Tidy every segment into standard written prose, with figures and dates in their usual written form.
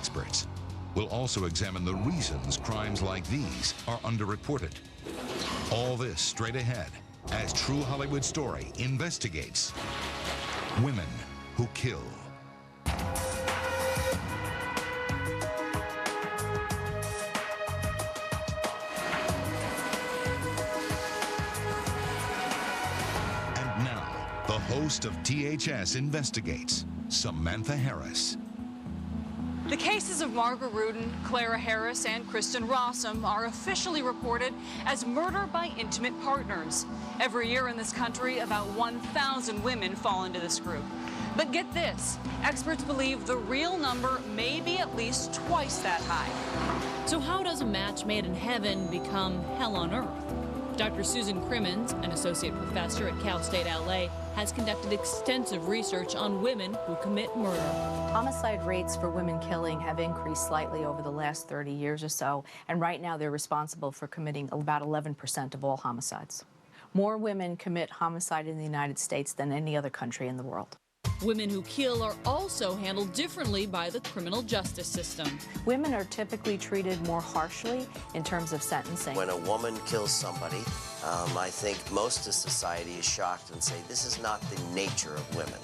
experts. We'll also examine the reasons crimes like these are underreported. All this straight ahead as True Hollywood Story investigates women who kill. And now, the host of THS Investigates, Samantha Harris. The cases of Margaret Rudin, Clara Harris, and Kristen Rossum are officially reported as murder by intimate partners. Every year in this country, about 1,000 women fall into this group. But get this, experts believe the real number may be at least twice that high. So how does a match made in heaven become hell on earth? Dr. Susan Crimmins, an associate professor at Cal State LA, has conducted extensive research on women who commit murder. Homicide rates for women killing have increased slightly over the last 30 years or so, and right now they're responsible for committing about 11% of all homicides. More women commit homicide in the United States than any other country in the world. Women who kill are also handled differently by the criminal justice system. Women are typically treated more harshly in terms of sentencing. When a woman kills somebody, I think most of society is shocked and say, this is not the nature of women.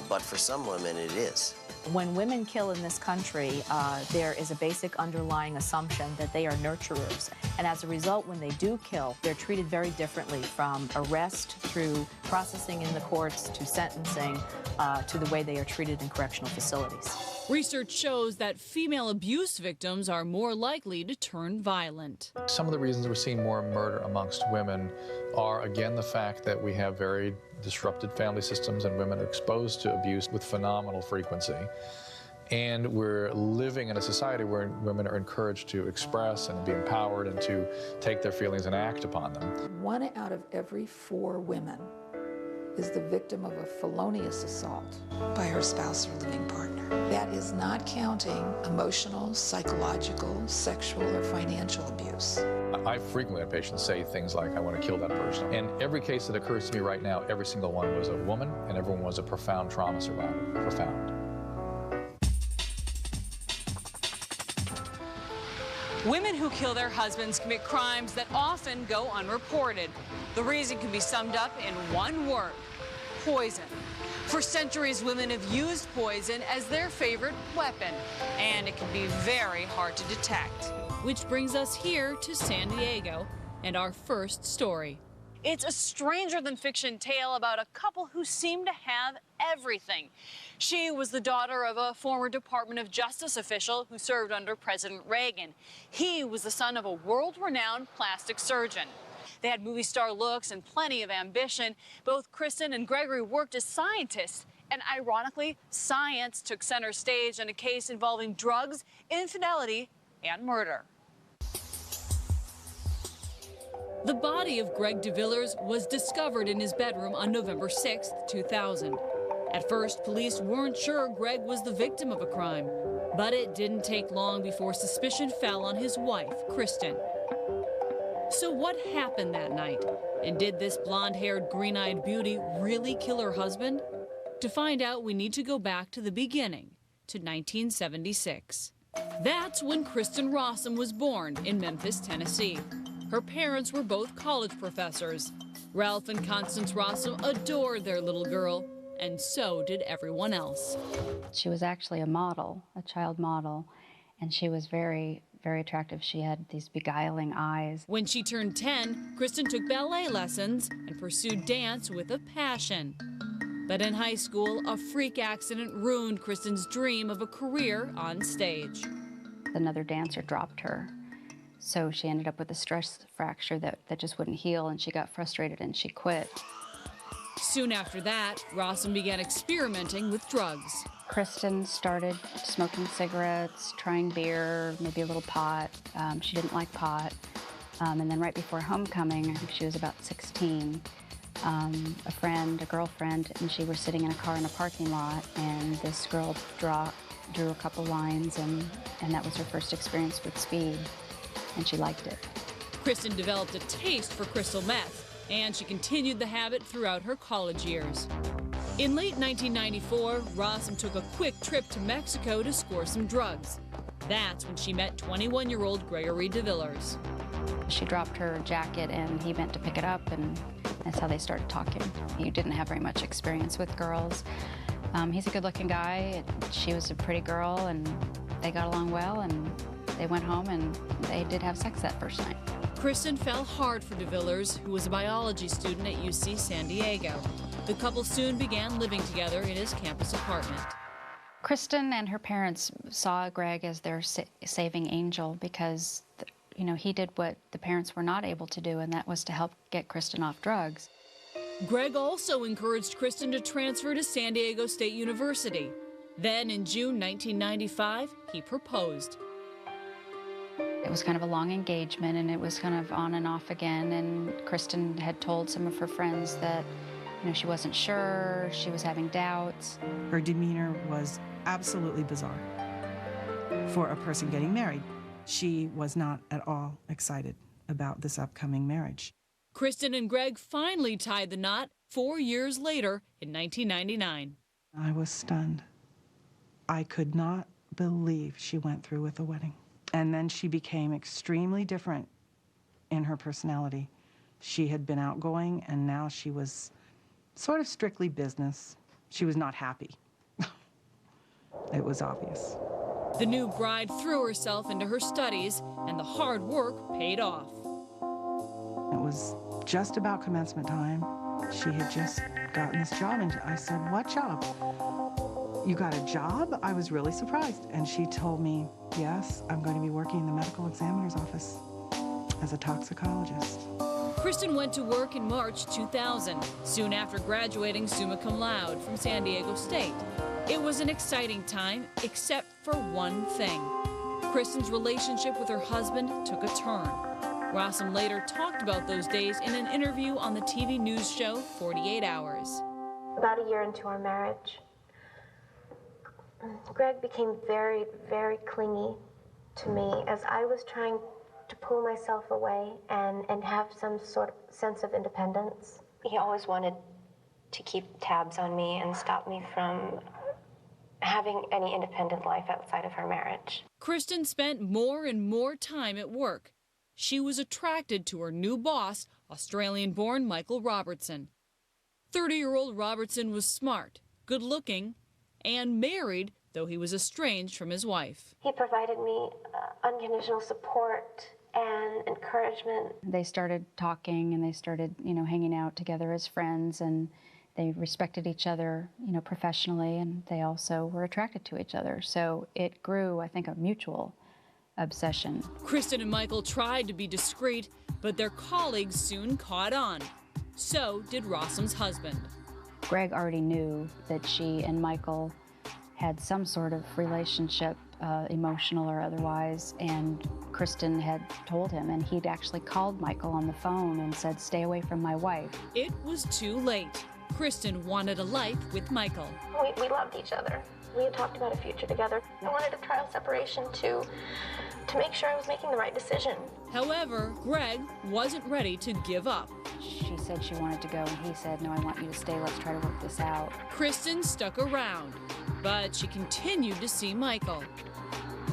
But for some women, it is. When women kill in this country, there is a basic underlying assumption that they are nurturers. And as a result, when they do kill, they're treated very differently, from arrest through processing in the courts to sentencing to the way they are treated in correctional facilities. Research shows that female abuse victims are more likely to turn violent. Some of the reasons we're seeing more murder amongst women are, again, the fact that we have very disrupted family systems and women are exposed to abuse with phenomenal frequency. And we're living in a society where women are encouraged to express and be empowered and to take their feelings and act upon them. 1 out of every 4 women is the victim of a felonious assault by her spouse or living partner. That is not counting emotional, psychological, sexual, or financial abuse. I frequently have patients say things like, I want to kill that person. And every case that occurs to me right now, every single one was a woman, and everyone was a profound trauma survivor. Profound. Women who kill their husbands commit crimes that often go unreported. The reason can be summed up in one word: poison. For centuries, women have used poison as their favorite weapon, and it can be very hard to detect. Which brings us here to San Diego and our first story. It's a stranger-than-fiction tale about a couple who seem to have everything. She was the daughter of a former Department of Justice official who served under President Reagan. He was the son of a world-renowned plastic surgeon. They had movie star looks and plenty of ambition. Both Kristen and Gregory worked as scientists, and ironically, science took center stage in a case involving drugs, infidelity, and murder. The body of Greg DeVillers was discovered in his bedroom on November 6, 2000. At first, police weren't sure Greg was the victim of a crime, but it didn't take long before suspicion fell on his wife, Kristen. So what happened that night? And did this blonde-haired, green-eyed beauty really kill her husband? To find out, we need to go back to the beginning, to 1976. That's when Kristen Rossum was born in Memphis, Tennessee. Her parents were both college professors. Ralph and Constance Rossum adored their little girl, and so did everyone else. She was actually a model, a child model, and she was very, very attractive. She had these beguiling eyes. When she turned 10, Kristen took ballet lessons and pursued dance with a passion. But in high school, a freak accident ruined Kristen's dream of a career on stage. Another dancer dropped her. So she ended up with a stress fracture that just wouldn't heal, and she got frustrated and she quit. Soon after that, Rossum began experimenting with drugs. Kristen started smoking cigarettes, trying beer, maybe a little pot. She didn't like pot. And then right before homecoming, I think she was about 16, a girlfriend, and she were sitting in a car in a parking lot, and this girl drew a couple lines, and that was her first experience with speed. And she liked it. Kristen developed a taste for crystal meth, and she continued the habit throughout her college years. In late 1994, Rossum took a quick trip to Mexico to score some drugs. That's when she met 21-year-old Gregory DeVillers. She dropped her jacket and he went to pick it up, and that's how they started talking. He didn't have very much experience with girls. He's a good-looking guy. She was a pretty girl, and they got along well, and they went home and they did have sex that first night. Kristen fell hard for DeVillers, who was a biology student at UC San Diego. The couple soon began living together in his campus apartment. Kristen and her parents saw Greg as their saving angel because, you know, he did what the parents were not able to do, and that was to help get Kristen off drugs. Greg also encouraged Kristen to transfer to San Diego State University. Then in June 1995, he proposed. It was kind of a long engagement, and it was kind of on and off again, and Kristen had told some of her friends that, you know, she wasn't sure, she was having doubts. Her demeanor was absolutely bizarre for a person getting married. She was not at all excited about this upcoming marriage. Kristen and Greg finally tied the knot 4 years later in 1999. I was stunned. I could not believe she went through with the wedding. And then she became extremely different in her personality. She had been outgoing, and now she was sort of strictly business. She was not happy. It was obvious. The new bride threw herself into her studies, and the hard work paid off. It was just about commencement time. She had just gotten this job, and I said, "What job? You got a job?" I was really surprised. And she told me, "Yes, I'm going to be working in the medical examiner's office as a toxicologist." Kristen went to work in March 2000, soon after graduating summa cum laude from San Diego State. It was an exciting time, except for one thing. Kristen's relationship with her husband took a turn. Rossum later talked about those days in an interview on the TV news show 48 Hours. About a year into our marriage, Greg became very, very clingy to me as I was trying to pull myself away and have some sort of sense of independence. He always wanted to keep tabs on me and stop me from having any independent life outside of our marriage. Kristen spent more and more time at work. She was attracted to her new boss, Australian-born Michael Robertson. 30-year-old Robertson was smart, good-looking, and married, though he was estranged from his wife. He provided me unconditional support and encouragement. They started talking, and they started, you know, hanging out together as friends, and they respected each other, you know, professionally, and they also were attracted to each other. So it grew, I think, a mutual obsession. Kristen and Michael tried to be discreet, but their colleagues soon caught on. So did Rossum's husband. Greg already knew that she and Michael had some sort of relationship, emotional or otherwise, and Kristen had told him, and he'd actually called Michael on the phone and said, "Stay away from my wife." It was too late. Kristen wanted a life with Michael. We loved each other. We had talked about a future together. I wanted a trial separation to make sure I was making the right decision. However, Greg wasn't ready to give up. She said she wanted to go, and he said, "No, I want you to stay. Let's try to work this out." Kristen stuck around, but she continued to see Michael.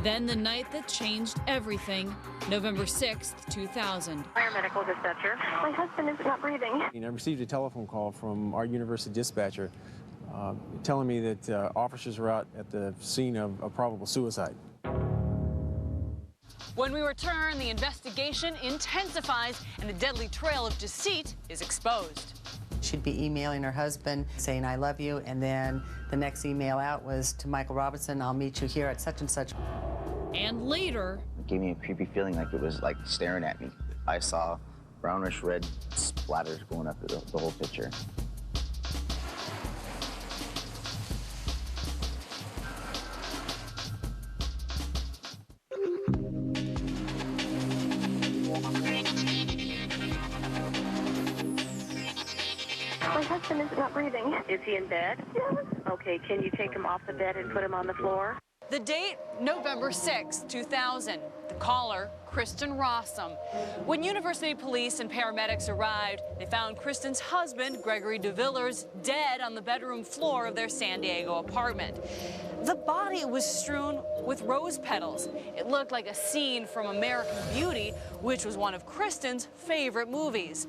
Then the night that changed everything, November 6th, 2000. Fire medical dispatcher. My husband is not breathing. I received a telephone call from our university dispatcher telling me that officers were out at the scene of a probable suicide. When we return, the investigation intensifies and the deadly trail of deceit is exposed. She'd be emailing her husband saying, "I love you," and then the next email out was to Michael Robertson, "I'll meet you here at such and such." And later, it gave me a creepy feeling, like it was like staring at me. I saw brownish red splatters going up the whole picture. My husband is not breathing. Is he in bed? Yes. Okay, can you take him off the bed and put him on the floor? The date, November 6, 2000. The caller, Kristen Rossum. When University police and paramedics arrived, they found Kristen's husband, Gregory DeVillers, dead on the bedroom floor of their San Diego apartment. The body was strewn with rose petals. It looked like a scene from American Beauty, which was one of Kristen's favorite movies.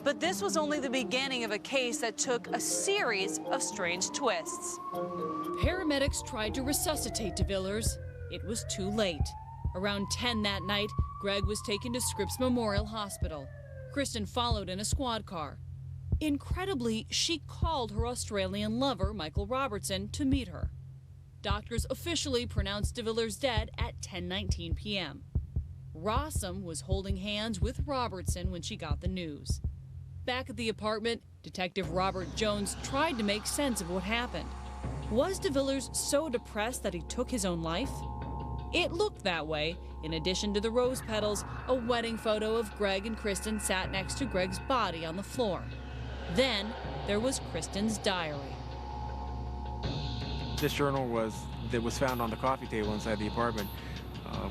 But this was only the beginning of a case that took a series of strange twists. Paramedics tried to resuscitate DeVillers. It was too late. Around 10 that night, Greg was taken to Scripps Memorial Hospital. Kristen followed in a squad car. Incredibly, she called her Australian lover, Michael Robertson, to meet her. Doctors officially pronounced DeVillers dead at 10:19 p.m. Rossum was holding hands with Robertson when she got the news. Back at the apartment, Detective Robert Jones tried to make sense of what happened. Was DeVillers so depressed that he took his own life? It looked that way. In addition to the rose petals, a wedding photo of Greg and Kristen sat next to Greg's body on the floor. Then there was Kristen's diary. This journal that was found on the coffee table inside the apartment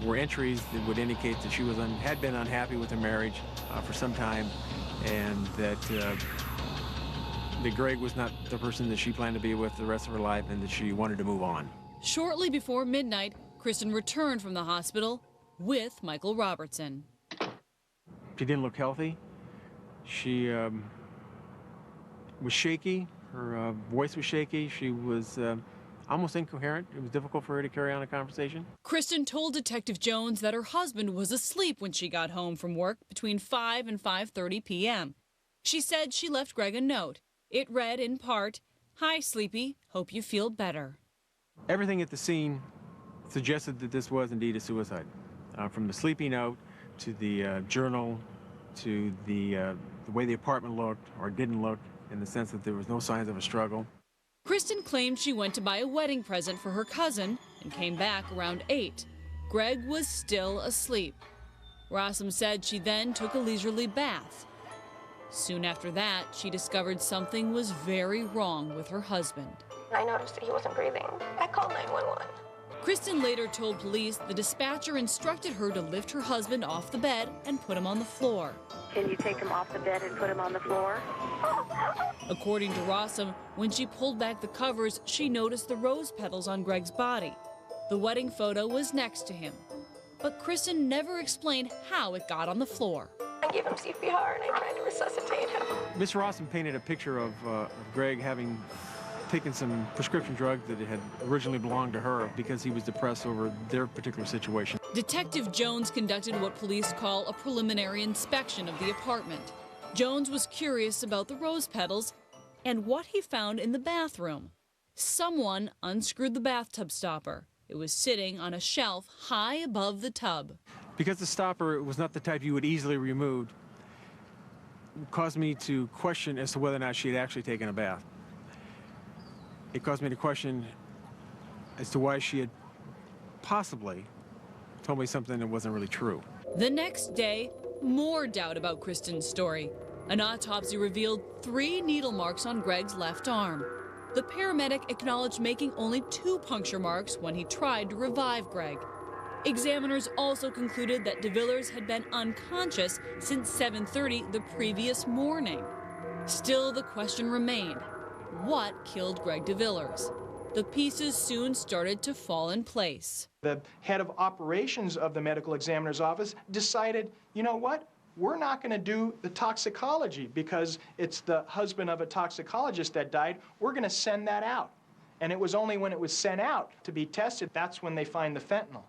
were entries that would indicate that she had been unhappy with her marriage for some time, and that Greg was not the person that she planned to be with the rest of her life, and that she wanted to move on. Shortly before midnight, Kristen returned from the hospital with Michael Robertson. She didn't look healthy. She was shaky. Her voice was shaky. She was almost incoherent. It was difficult for her to carry on a conversation. Kristen told Detective Jones that her husband was asleep when she got home from work between 5 and 5:30 p.m. She said she left Greg a note. It read in part, "Hi, Sleepy. Hope you feel better." Everything at the scene suggested that this was indeed a suicide. From the sleepy note to the journal to the way the apartment looked or didn't look, in the sense that there was no signs of a struggle. Kristen claimed she went to buy a wedding present for her cousin and came back around 8. Greg was still asleep. Rossum said she then took a leisurely bath. Soon after that, she discovered something was very wrong with her husband. I noticed that he wasn't breathing. I called 911. Kristen later told police the dispatcher instructed her to lift her husband off the bed and put him on the floor. Can you take him off the bed and put him on the floor? According to Rossum, when she pulled back the covers, she noticed the rose petals on Greg's body. The wedding photo was next to him. But Kristen never explained how it got on the floor. I gave him CPR and I tried to resuscitate him. Miss Rossum painted a picture of Greg having taken some prescription drug that had originally belonged to her because he was depressed over their particular situation. Detective Jones conducted what police call a preliminary inspection of the apartment. Jones was curious about the rose petals and what he found in the bathroom. Someone unscrewed the bathtub stopper. It was sitting on a shelf high above the tub. Because the stopper was not the type you would easily remove, it caused me to question as to whether or not she had actually taken a bath. It caused me to question as to why she had possibly told me something that wasn't really true. The next day, more doubt about Kristen's story. An autopsy revealed 3 needle marks on Greg's left arm. The paramedic acknowledged making only 2 puncture marks when he tried to revive Greg. Examiners also concluded that DeVillers had been unconscious since 7:30 the previous morning. Still, the question remained, what killed Greg DeVillers? The pieces soon started to fall in place. The head of operations of the medical examiner's office decided, you know what? We're not going to do the toxicology because it's the husband of a toxicologist that died. We're going to send that out. And it was only when it was sent out to be tested, that's when they find the fentanyl.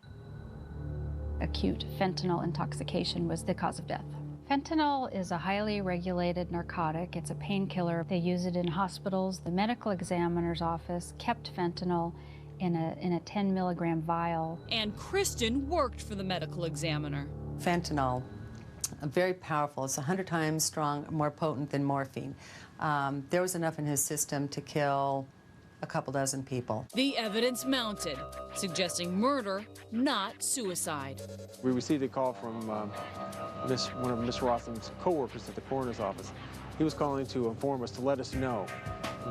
Acute fentanyl intoxication was the cause of death. Fentanyl is a highly regulated narcotic. It's a painkiller. They use it in hospitals. The medical examiner's office kept fentanyl in a 10 milligram vial. And Kristen worked for the medical examiner. Fentanyl, very powerful. It's 100 times strong, more potent than morphine. There was enough in his system to kill a couple dozen people. The evidence mounted, suggesting murder, not suicide. We received a call from one of Miss Rossum's co-workers at the coroner's office. He was calling to inform us, to let us know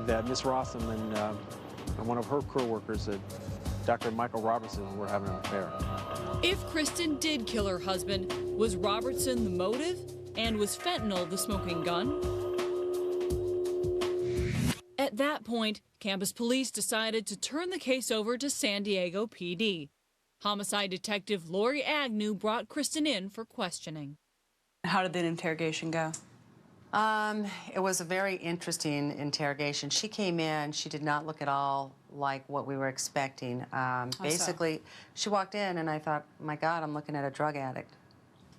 that Miss Rossum and one of her co-workers had Dr. Michael Robertson were having an affair. If Kristen did kill her husband, was Robertson the motive? And was fentanyl the smoking gun? At that point, campus police decided to turn the case over to San Diego PD. Homicide detective Lori Agnew brought Kristen in for questioning. How did the interrogation go? It was a very interesting interrogation. She came in, she did not look at all like what we were expecting. Basically, she walked in and I thought, my God, I'm looking at a drug addict.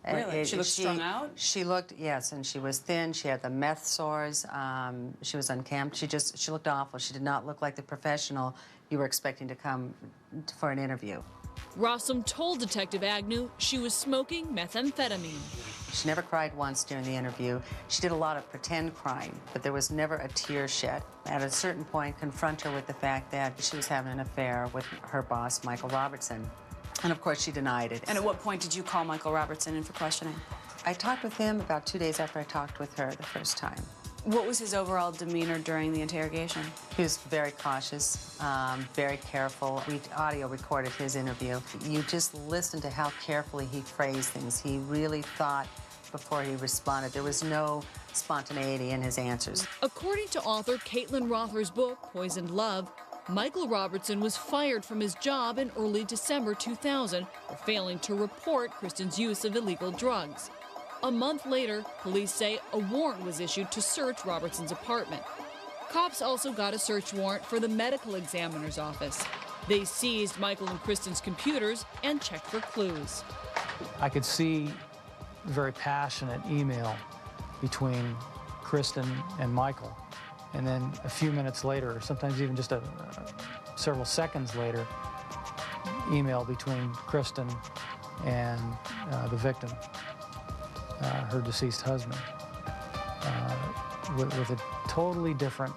Really? She looked strung out? She looked, yes, and she was thin. She had the meth sores. She was unkempt. She looked awful. She did not look like the professional you were expecting to come for an interview. Rossum told Detective Agnew she was smoking methamphetamine. She never cried once during the interview. She did a lot of pretend crying, but there was never a tear shed. At a certain point, confront her with the fact that she was having an affair with her boss, Michael Robertson. And of course, she denied it. And at what point did you call Michael Robertson in for questioning? I talked with him about 2 days after I talked with her the first time. What was his overall demeanor during the interrogation? He was very cautious, very careful. We audio recorded his interview. You just listen to how carefully he phrased things. He really thought before he responded. There was no spontaneity in his answers. According to author Caitlin Rother's book, Poisoned Love, Michael Robertson was fired from his job in early December 2000 for failing to report Kristen's use of illegal drugs. A month later, police say a warrant was issued to search Robertson's apartment. Cops also got a search warrant for the medical examiner's office. They seized Michael and Kristen's computers and checked for clues. I could see a very passionate email between Kristen and Michael. And then a few minutes later, or sometimes even just several seconds later, email between Kristen and the victim, her deceased husband, with a totally different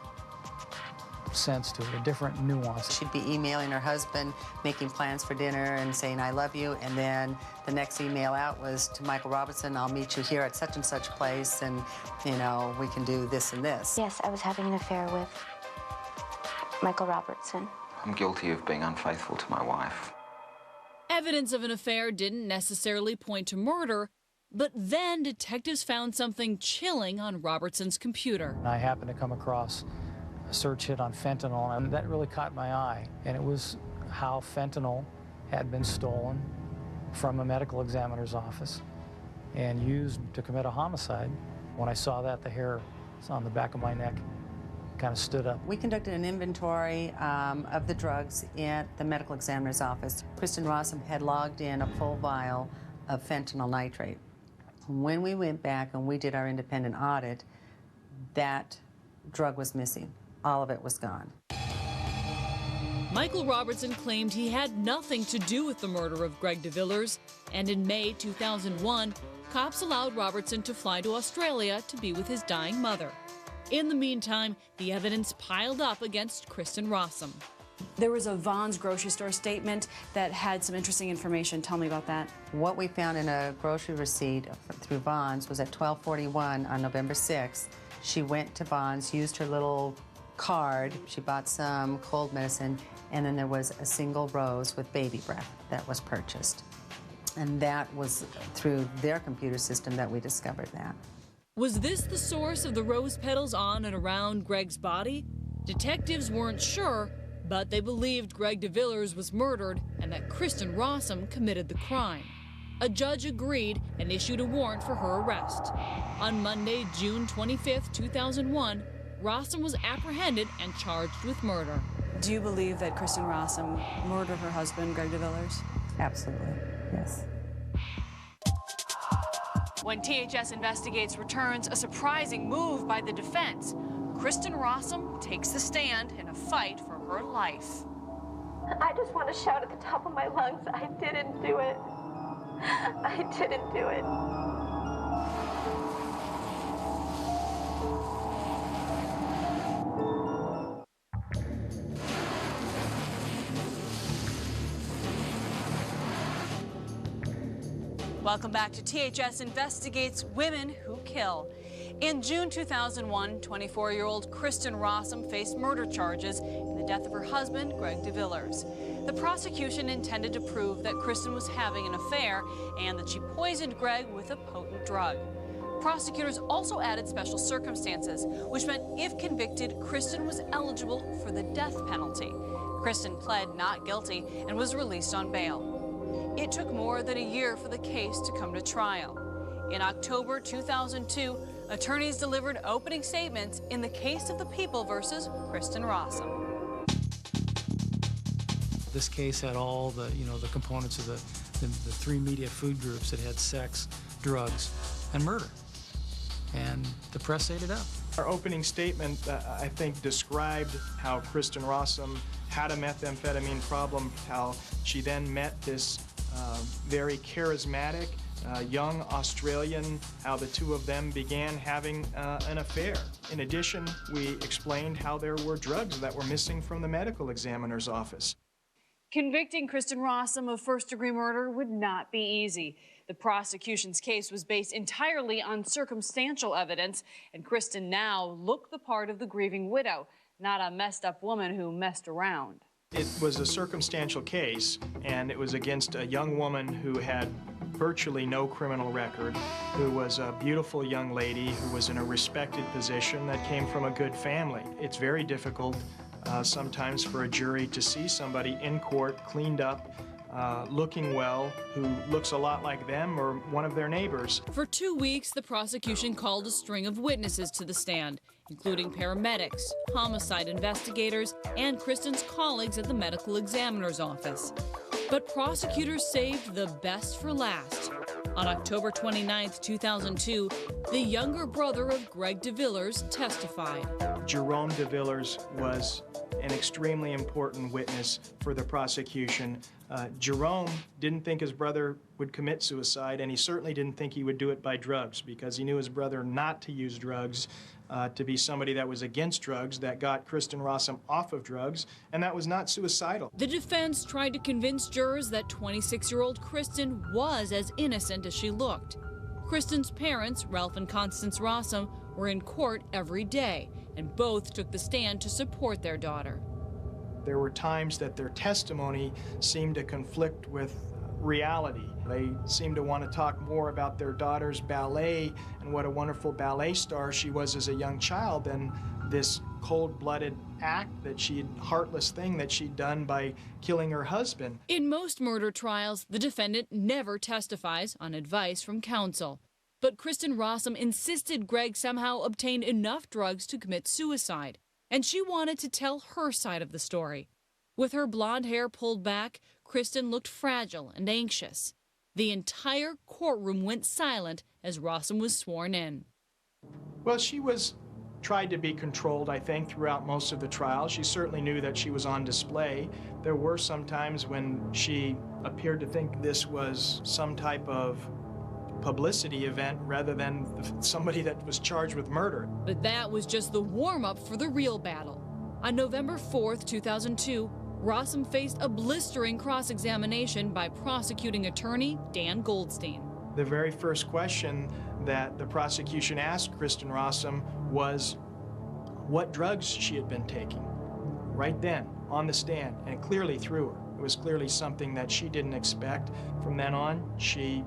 sense to it, a different nuance. She'd be emailing her husband, making plans for dinner and saying, I love you, and then the next email out was to Michael Robertson, I'll meet you here at such and such place, and, you know, we can do this and this. Yes, I was having an affair with Michael Robertson. I'm guilty of being unfaithful to my wife. Evidence of an affair didn't necessarily point to murder, but then detectives found something chilling on Robertson's computer. I happened to come across a search hit on fentanyl, and that really caught my eye. And it was how fentanyl had been stolen from a medical examiner's office and used to commit a homicide. When I saw that, the hair on the back of my neck kind of stood up. We conducted an inventory of the drugs at the medical examiner's office. Kristen Rossum had logged in a full vial of fentanyl nitrate. When we went back and we did our independent audit, that drug was missing. All of it was gone. Michael Robertson claimed he had nothing to do with the murder of Greg DeVillers, and in May 2001, cops allowed Robertson to fly to Australia to be with his dying mother. In the meantime, the evidence piled up against Kristen Rossum. There was a Vons grocery store statement that had some interesting information. Tell me about that. What we found in a grocery receipt through Vons was at 12:41 on November 6th. She went to Vons, used her little card, she bought some cold medicine, and then there was a single rose with baby breath that was purchased. And that was through their computer system that we discovered that. Was this the source of the rose petals on and around Greg's body? Detectives weren't sure, but they believed Greg DeVillers was murdered and that Kristen Rossum committed the crime. A judge agreed and issued a warrant for her arrest. On Monday, June 25, 2001, Rossum was apprehended and charged with murder. Do you believe that Kristen Rossum murdered her husband, Greg DeVillers? Absolutely, yes. When THS Investigates returns, a surprising move by the defense. Kristen Rossum takes the stand in a fight for her life. I just want to shout at the top of my lungs, I didn't do it. I didn't do it. Welcome back to THS Investigates Women Who Kill. In June 2001, 24-year-old Kristen Rossum faced murder charges in the death of her husband, Greg DeVillers. The prosecution intended to prove that Kristen was having an affair and that she poisoned Greg with a potent drug. Prosecutors also added special circumstances, which meant if convicted, Kristen was eligible for the death penalty. Kristen pled not guilty and was released on bail. It took more than a year for the case to come to trial. In October 2002, attorneys delivered opening statements in the case of the people versus Kristen Rossum. This case had all the, the components of the three media food groups that had sex, drugs, and murder. And the press ate it up. Our opening statement, I think, described how Kristen Rossum had a methamphetamine problem, how she then met this very charismatic young Australian, how the two of them began having an affair. In addition, we explained how there were drugs that were missing from the medical examiner's office. Convicting Kristen Rossum of first-degree murder would not be easy. The prosecution's case was based entirely on circumstantial evidence, and Kristen now looked the part of the grieving widow, not a messed-up woman who messed around. It was a circumstantial case, and it was against a young woman who had virtually no criminal record, who was a beautiful young lady, who was in a respected position, that came from a good family. It's very difficult sometimes for a jury to see somebody in court, cleaned up, looking well, who looks a lot like them or one of their neighbors. For 2 weeks, the prosecution called a string of witnesses to the stand, including paramedics, homicide investigators, and Kristen's colleagues at the medical examiner's office. But prosecutors saved the best for last. On October 29, 2002, the younger brother of Greg DeVillers testified. Jerome DeVillers was an extremely important witness for the prosecution. Jerome didn't think his brother would commit suicide, and he certainly didn't think he would do it by drugs, because he knew his brother not to use drugs, to be somebody that was against drugs, that got Kristen Rossum off of drugs, and that was not suicidal. The defense tried to convince jurors that 26-year-old Kristen was as innocent as she looked. Kristen's parents, Ralph and Constance Rossum, were in court every day, and both took the stand to support their daughter. There were times that their testimony seemed to conflict with reality. They seemed to want to talk more about their daughter's ballet and what a wonderful ballet star she was as a young child than this cold-blooded act heartless thing that she'd done by killing her husband. In most murder trials, the defendant never testifies on advice from counsel. But Kristen Rossum insisted Greg somehow obtained enough drugs to commit suicide, and she wanted to tell her side of the story. With her blonde hair pulled back, Kristen looked fragile and anxious. The entire courtroom went silent as Rossum was sworn in. Well, she tried to be controlled, I think, throughout most of the trial. She certainly knew that she was on display. There were some times when she appeared to think this was some type of publicity event rather than somebody that was charged with murder. But that was just the warm-up for the real battle. On November 4th, 2002, Rossum faced a blistering cross-examination by prosecuting attorney Dan Goldstein. The very first question that the prosecution asked Kristen Rossum was what drugs she had been taking. Right then, on the stand, and it clearly threw her. It was clearly something that she didn't expect. From then on, she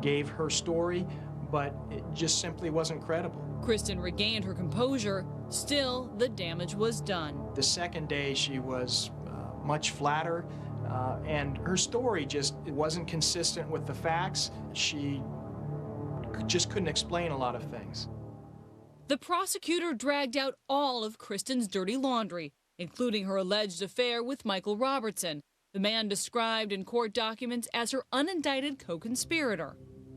gave her story, but it just simply wasn't credible. Kristen regained her composure. Still, the damage was done. The second day, she was much flatter, and her story it wasn't consistent with the facts. She just couldn't explain a lot of things. The prosecutor dragged out all of Kristen's dirty laundry, including her alleged affair with Michael Robertson, the man described in court documents as her unindicted co-conspirator.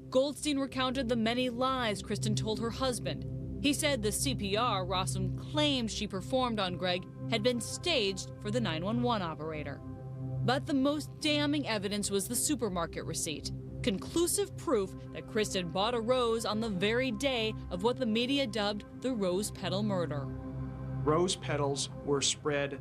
Goldstein recounted the many lies Kristen told her husband. He said the CPR Rossum claimed she performed on Greg had been staged for the 911 operator. But the most damning evidence was the supermarket receipt, conclusive proof that Kristen bought a rose on the very day of what the media dubbed the rose petal murder. Rose petals were spread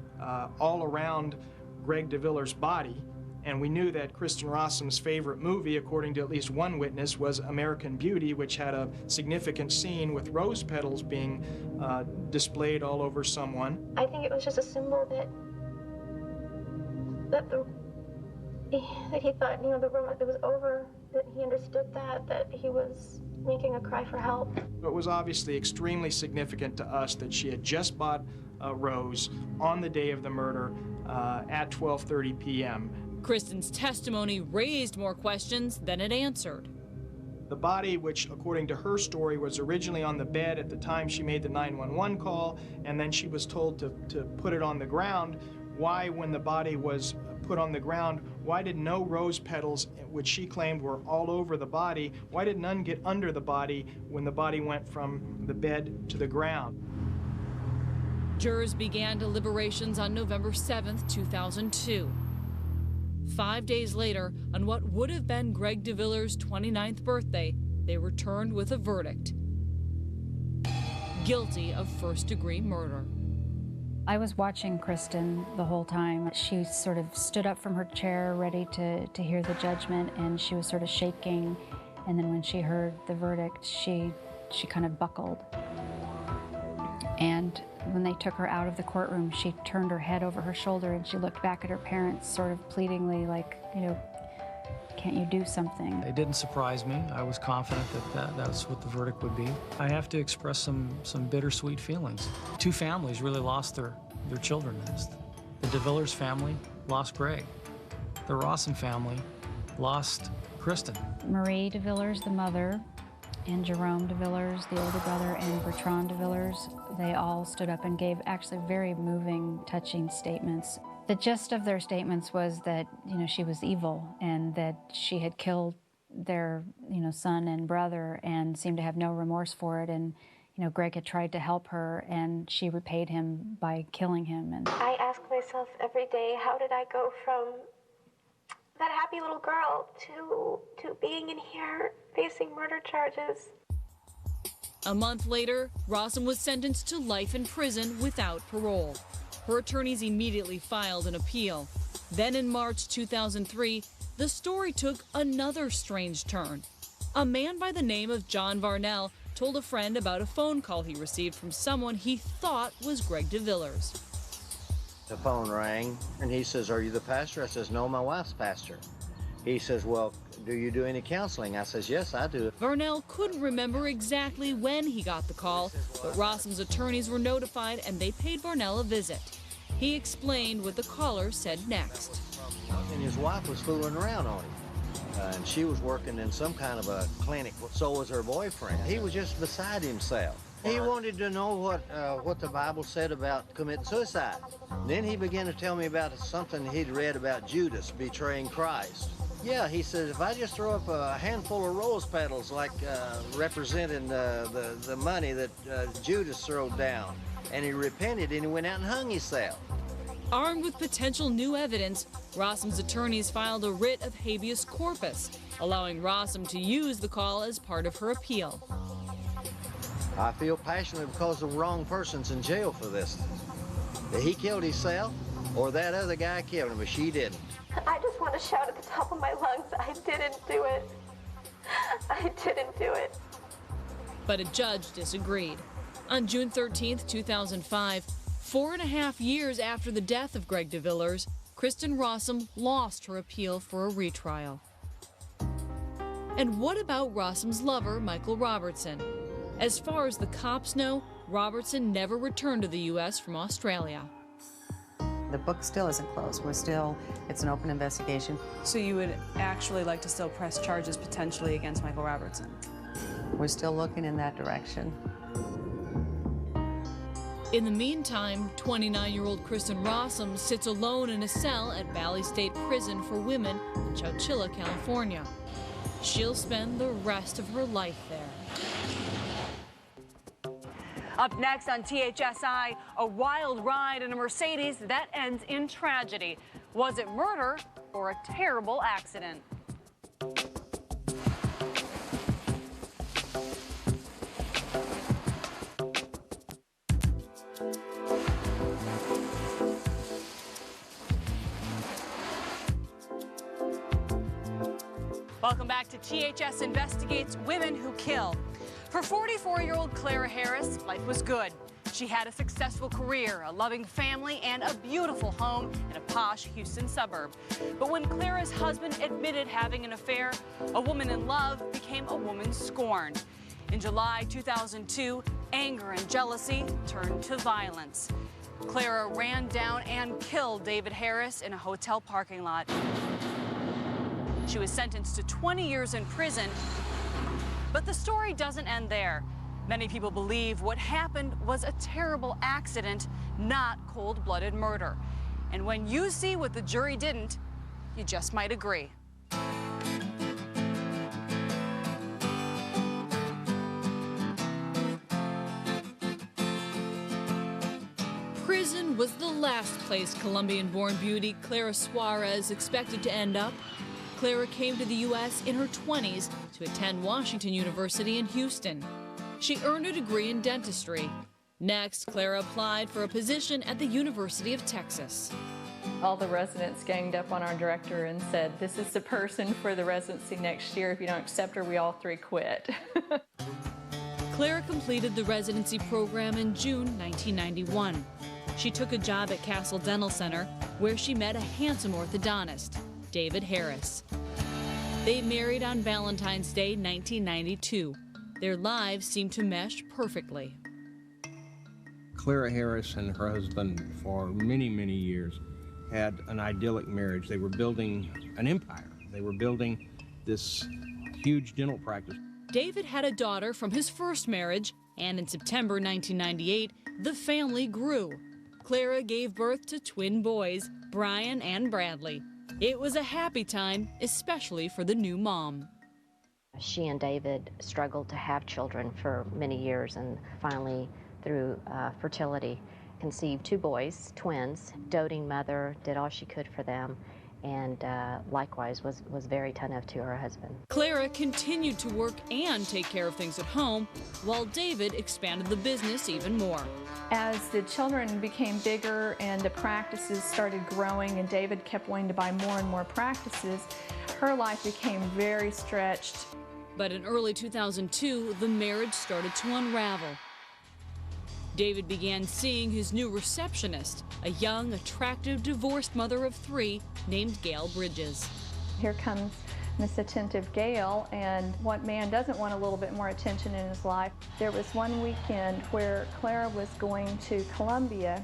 all around Greg DeVillers' body, And we knew that Kristen Rossum's favorite movie, according to at least one witness, was American Beauty, which had a significant scene with rose petals being displayed all over someone. I think it was just a symbol that he thought, you know, the romance was over, that he understood that he was making a cry for help. It was obviously extremely significant to us that she had just bought a rose on the day of the murder at 12:30 p.m. Kristen's testimony raised more questions than it answered. The body, which according to her story was originally on the bed at the time she made the 911 call, and then she was told to put it on the ground. Why, when the body was put on the ground, why did no rose petals, which she claimed were all over the body, why did none get under the body when the body went from the bed to the ground? Jurors began deliberations on November 7th, 2002. 5 days later, on what would have been Greg DeVillers' 29th birthday, they returned with a verdict: guilty of first-degree murder. I was watching Kristen the whole time. She sort of stood up from her chair ready to hear the judgment, and she was sort of shaking. And then when she heard the verdict, she kind of buckled. And when they took her out of the courtroom, she turned her head over her shoulder and she looked back at her parents sort of pleadingly, like, you know, can't you do something? It didn't surprise me. I was confident that that's what the verdict would be. I have to express some bittersweet feelings. Two families really lost their children. The DeVillers family lost Greg. The Rossum family lost Kristen. Marie DeVillers, the mother, and Jerome DeVillers, the older brother, and Bertrand DeVillers, they all stood up and gave actually very moving, touching statements. The gist of their statements was that, you know, she was evil and that she had killed their, you know, son and brother and seemed to have no remorse for it. And, you know, Greg had tried to help her and she repaid him by killing him. And I ask myself every day, how did I go from that happy little girl to being in here facing murder charges? A month later, Rossum was sentenced to life in prison without parole. Her attorneys immediately filed an appeal. Then in March 2003, the story took another strange turn. A man by the name of John Varnell told a friend about a phone call he received from someone he thought was Greg DeVillers. The phone rang, and he says, "Are you the pastor?" I says, "No, my wife's pastor." He says, "Well, do you do any counseling?" I says, "Yes, I do." Varnell couldn't remember exactly when he got the call, but Rossum's attorneys were notified and they paid Varnell a visit. He explained what the caller said next. And his wife was fooling around on him. And she was working in some kind of a clinic. So was her boyfriend. He was just beside himself. He wanted to know what the Bible said about committing suicide. Then he began to tell me about something he'd read about Judas betraying Christ. Yeah, he says, if I just throw up a handful of rose petals, like representing the money that Judas threw down, and he repented and he went out and hung himself. Armed with potential new evidence, Rossum's attorneys filed a writ of habeas corpus, allowing Rossum to use the call as part of her appeal. I feel passionately because the wrong person's in jail for this. That he killed himself, or that other guy killed him, but she didn't. I just want to shout at the top of my lungs, I didn't do it. I didn't do it. But a judge disagreed. On June 13th, 2005, 4.5 years after the death of Greg DeVillers, Kristen Rossum lost her appeal for a retrial. And what about Rossum's lover, Michael Robertson? As far as the cops know, Robertson never returned to the U.S. from Australia. The book still isn't closed. It's an open investigation. So you would actually like to still press charges potentially against Michael Robertson? We're still looking in that direction. In the meantime, 29-year-old Kristen Rossum sits alone in a cell at Valley State Prison for Women in Chowchilla, California. She'll spend the rest of her life there. Up next on THSI, a wild ride in a Mercedes that ends in tragedy. Was it murder or a terrible accident? Welcome back to THS Investigates Women Who Kill. For 44-year-old Clara Harris, life was good. She had a successful career, a loving family, and a beautiful home in a posh Houston suburb. But when Clara's husband admitted having an affair, a woman in love became a woman scorned. In July 2002, anger and jealousy turned to violence. Clara ran down and killed David Harris in a hotel parking lot. She was sentenced to 20 years in prison, but the story doesn't end there. Many people believe what happened was a terrible accident, not cold-blooded murder. And when you see what the jury didn't, you just might agree. Prison was the last place Colombian-born beauty Clara Suarez expected to end up. Clara came to the U.S. in her 20s to attend Washington University in Houston. She earned a degree in dentistry. Next, Clara applied for a position at the University of Texas. All the residents ganged up on our director and said, "This is the person for the residency next year. If you don't accept her, we all three quit." Clara completed the residency program in June 1991. She took a job at Castle Dental Center, where she met a handsome orthodontist, David Harris. They married on Valentine's Day 1992. Their lives seemed to mesh perfectly. Clara Harris and her husband, for many, many years, had an idyllic marriage. They were building an empire. They were building this huge dental practice. David had a daughter from his first marriage, and in September 1998, the family grew. Clara gave birth to twin boys, Brian and Bradley. It was a happy time, especially for the new mom. She and David struggled to have children for many years, and finally, through fertility, conceived two boys, twins. Doting mother, did all she could for them, and likewise was very attentive to her husband. Clara continued to work and take care of things at home, while David expanded the business even more. As the children became bigger and the practices started growing and David kept wanting to buy more and more practices, her life became very stretched. But in early 2002, the marriage started to unravel. David began seeing his new receptionist, a young, attractive, divorced mother of three named Gail Bridges. Here comes Miss Attentive Gail, and what man doesn't want a little bit more attention in his life? There was one weekend where Clara was going to Columbia,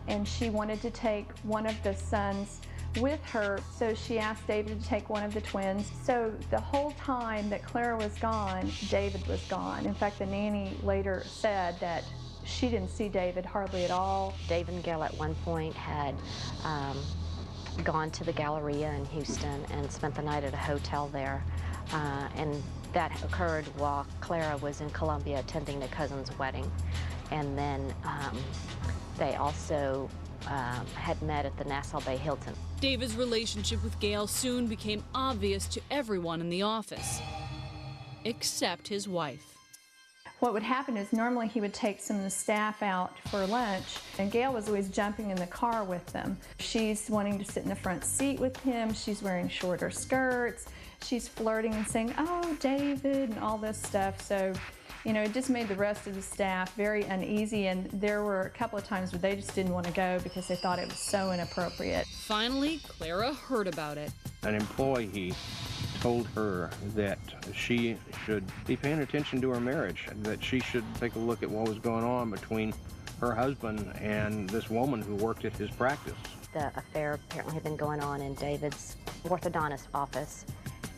and she wanted to take one of the sons with her, so she asked David to take one of the twins. So the whole time that Clara was gone, David was gone. In fact, the nanny later said that she didn't see David hardly at all. David and Gail at one point had gone to the Galleria in Houston and spent the night at a hotel there. And that occurred while Clara was in Columbia attending a cousin's wedding. And then they also had met at the Nassau Bay Hilton. David's relationship with Gail soon became obvious to everyone in the office, except his wife. What would happen is normally he would take some of the staff out for lunch, and Gail was always jumping in the car with them. She's wanting to sit in the front seat with him. She's wearing shorter skirts. She's flirting and saying, "Oh, David," and all this stuff. So, you know, it just made the rest of the staff very uneasy, and there were a couple of times where they just didn't want to go because they thought it was so inappropriate. Finally, Clara heard about it. An employee told her that she should be paying attention to her marriage, that she should take a look at what was going on between her husband and this woman who worked at his practice. The affair apparently had been going on in David's orthodontist office,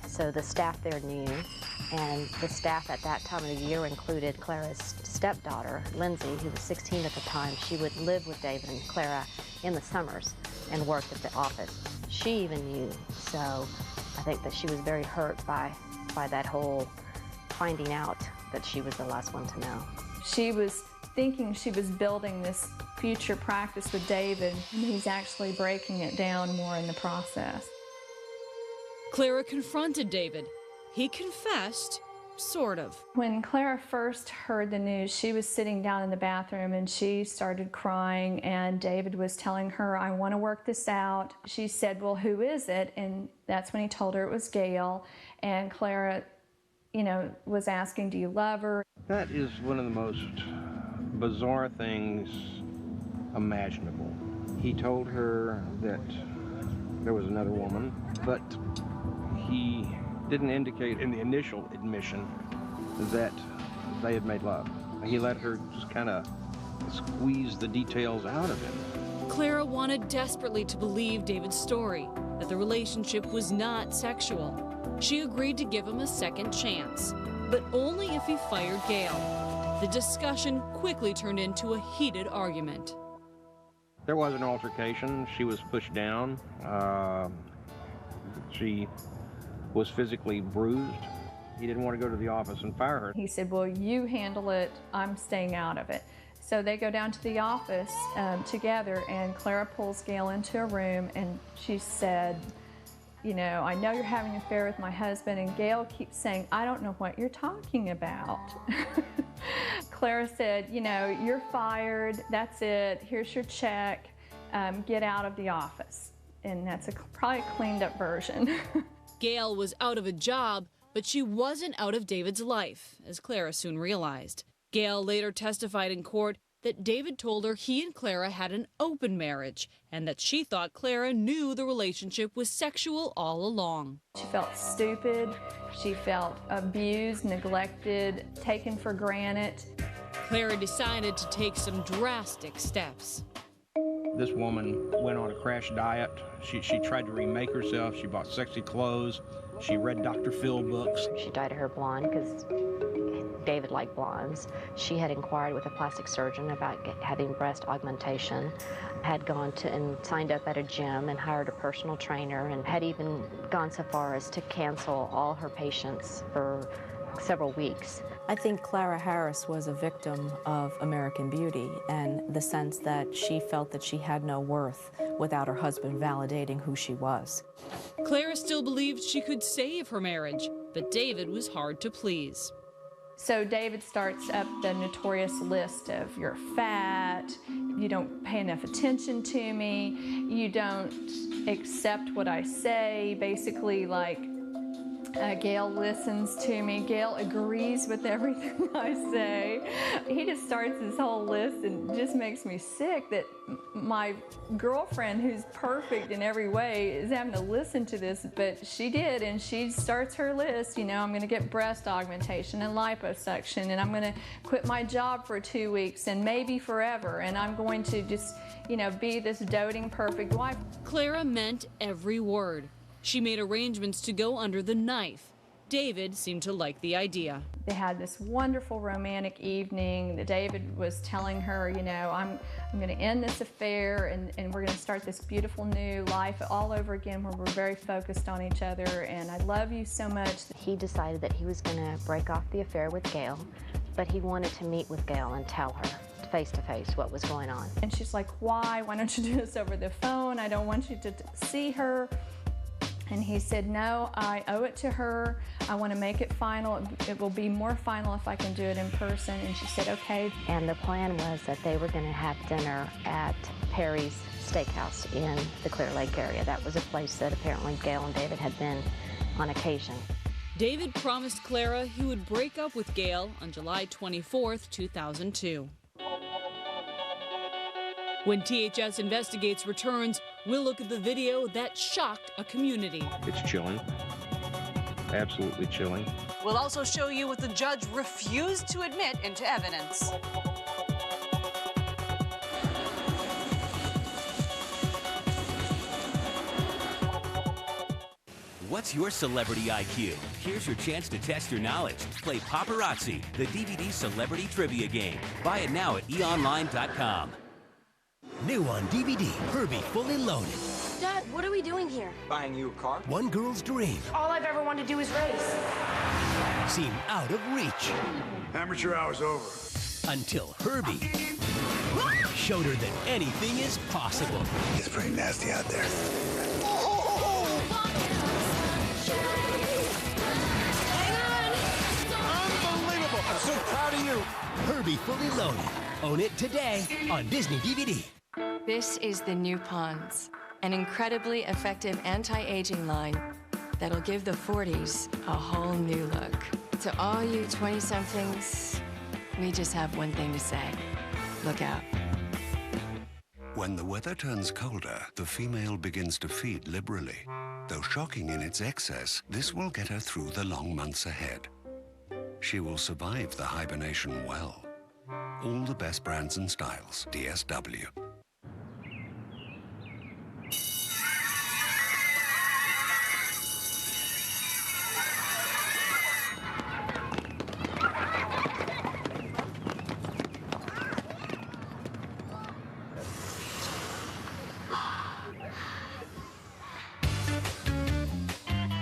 so the staff there knew, and the staff at that time of the year included Clara's stepdaughter, Lindsay, who was 16 at the time. She would live with David and Clara in the summers and worked at the office. She even knew, so I think that she was very hurt by that whole finding out that she was the last one to know. She was thinking she was building this future practice with David, and he's actually breaking it down more in the process. Clara confronted David. He confessed, sort of. When Clara first heard the news, she was sitting down in the bathroom and she started crying, and David was telling her, I want to work this out. She said, well, who is it? And that's when he told her it was Gail. And Clara, you know, was asking, do you love her? That is one of the most bizarre things imaginable. He told her that there was another woman, but he didn't indicate in the initial admission that they had made love. He let her just kind of squeeze the details out of him. Clara wanted desperately to believe David's story, that the relationship was not sexual. She agreed to give him a second chance, but only if he fired Gail. The discussion quickly turned into a heated argument. There was an altercation. She was pushed down. She was physically bruised. He didn't want to go to the office and fire her. He said, well, you handle it, I'm staying out of it. So they go down to the office together, and Clara pulls Gail into a room, and she said, you know, I know you're having an affair with my husband, and Gail keeps saying, I don't know what you're talking about. Clara said, you know, you're fired, that's it, here's your check, get out of the office. And that's probably a cleaned up version. Gail was out of a job, but she wasn't out of David's life, as Clara soon realized. Gail later testified in court that David told her he and Clara had an open marriage and that she thought Clara knew the relationship was sexual all along. She felt stupid, she felt abused, neglected, taken for granted. Clara decided to take some drastic steps. This woman went on a crash diet. She tried to remake herself. She bought sexy clothes. She read Dr. Phil books. She dyed her hair blonde because David liked blondes. She had inquired with a plastic surgeon about having breast augmentation, had gone to and signed up at a gym and hired a personal trainer, and had even gone so far as to cancel all her patients for several weeks. I think Clara Harris was a victim of American Beauty, and the sense that she felt that she had no worth without her husband validating who she was. Clara still believed she could save her marriage, but David was hard to please. So David starts up the notorious list of you're fat, you don't pay enough attention to me, you don't accept what I say, basically like Gail listens to me, Gail agrees with everything I say. He just starts this whole list and just makes me sick that my girlfriend, who's perfect in every way, is having to listen to this, but she did, and she starts her list. You know, I'm going to get breast augmentation and liposuction, and I'm going to quit my job for 2 weeks and maybe forever, and I'm going to just, you know, be this doting perfect wife. Clara meant every word. She made arrangements to go under the knife. David seemed to like the idea. They had this wonderful romantic evening. David was telling her, you know, I'm going to end this affair and we're going to start this beautiful new life all over again where we're very focused on each other, and I love you so much. He decided that he was going to break off the affair with Gail, but he wanted to meet with Gail and tell her face-to-face what was going on. And she's like, why? Why don't you do this over the phone? I don't want you to see her. And he said, no, I owe it to her. I want to make it final. It will be more final if I can do it in person. And she said, okay. And the plan was that they were going to have dinner at Perry's Steakhouse in the Clear Lake area. That was a place that apparently Gail and David had been on occasion. David promised Clara he would break up with Gail on July 24th, 2002. When THS Investigates returns, we'll look at the video that shocked a community. It's chilling. Absolutely chilling. We'll also show you what the judge refused to admit into evidence. What's your celebrity IQ? Here's your chance to test your knowledge. Play Paparazzi, the DVD celebrity trivia game. Buy it now at eonline.com. New on DVD, Herbie Fully Loaded. Dad, what are we doing here? Buying you a car? One girl's dream. All I've ever wanted to do is race. Seemed out of reach. Amateur hour's over. Until Herbie showed her that anything is possible. It's pretty nasty out there. Hang on! be fully loaded. Own it today on Disney DVD. This is the new Pond's, an incredibly effective anti-aging line that'll give the 40s a whole new look. To all you 20-somethings, we just have one thing to say. Look out. When the weather turns colder, the female begins to feed liberally. Though shocking in its excess, this will get her through the long months ahead. She will survive the hibernation well. All the best brands and styles, DSW.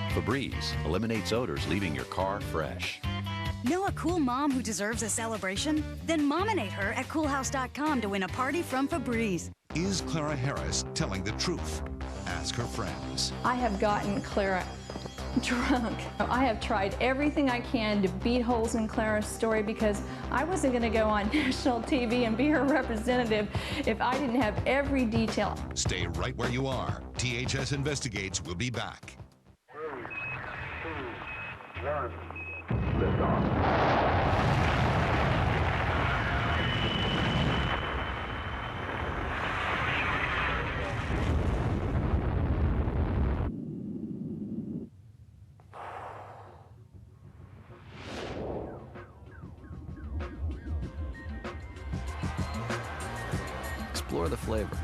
Febreze eliminates odors, leaving your car fresh. Know a cool mom who deserves a celebration? Then mominate her at coolhouse.com to win a party from Febreze. Is Clara Harris telling the truth? Ask her friends. I have gotten Clara drunk. I have tried everything I can to beat holes in Clara's story because I wasn't going to go on national TV and be her representative if I didn't have every detail. Stay right where you are. THS Investigates will be back. 3, 2, 1. Lift off. Explore the flavor.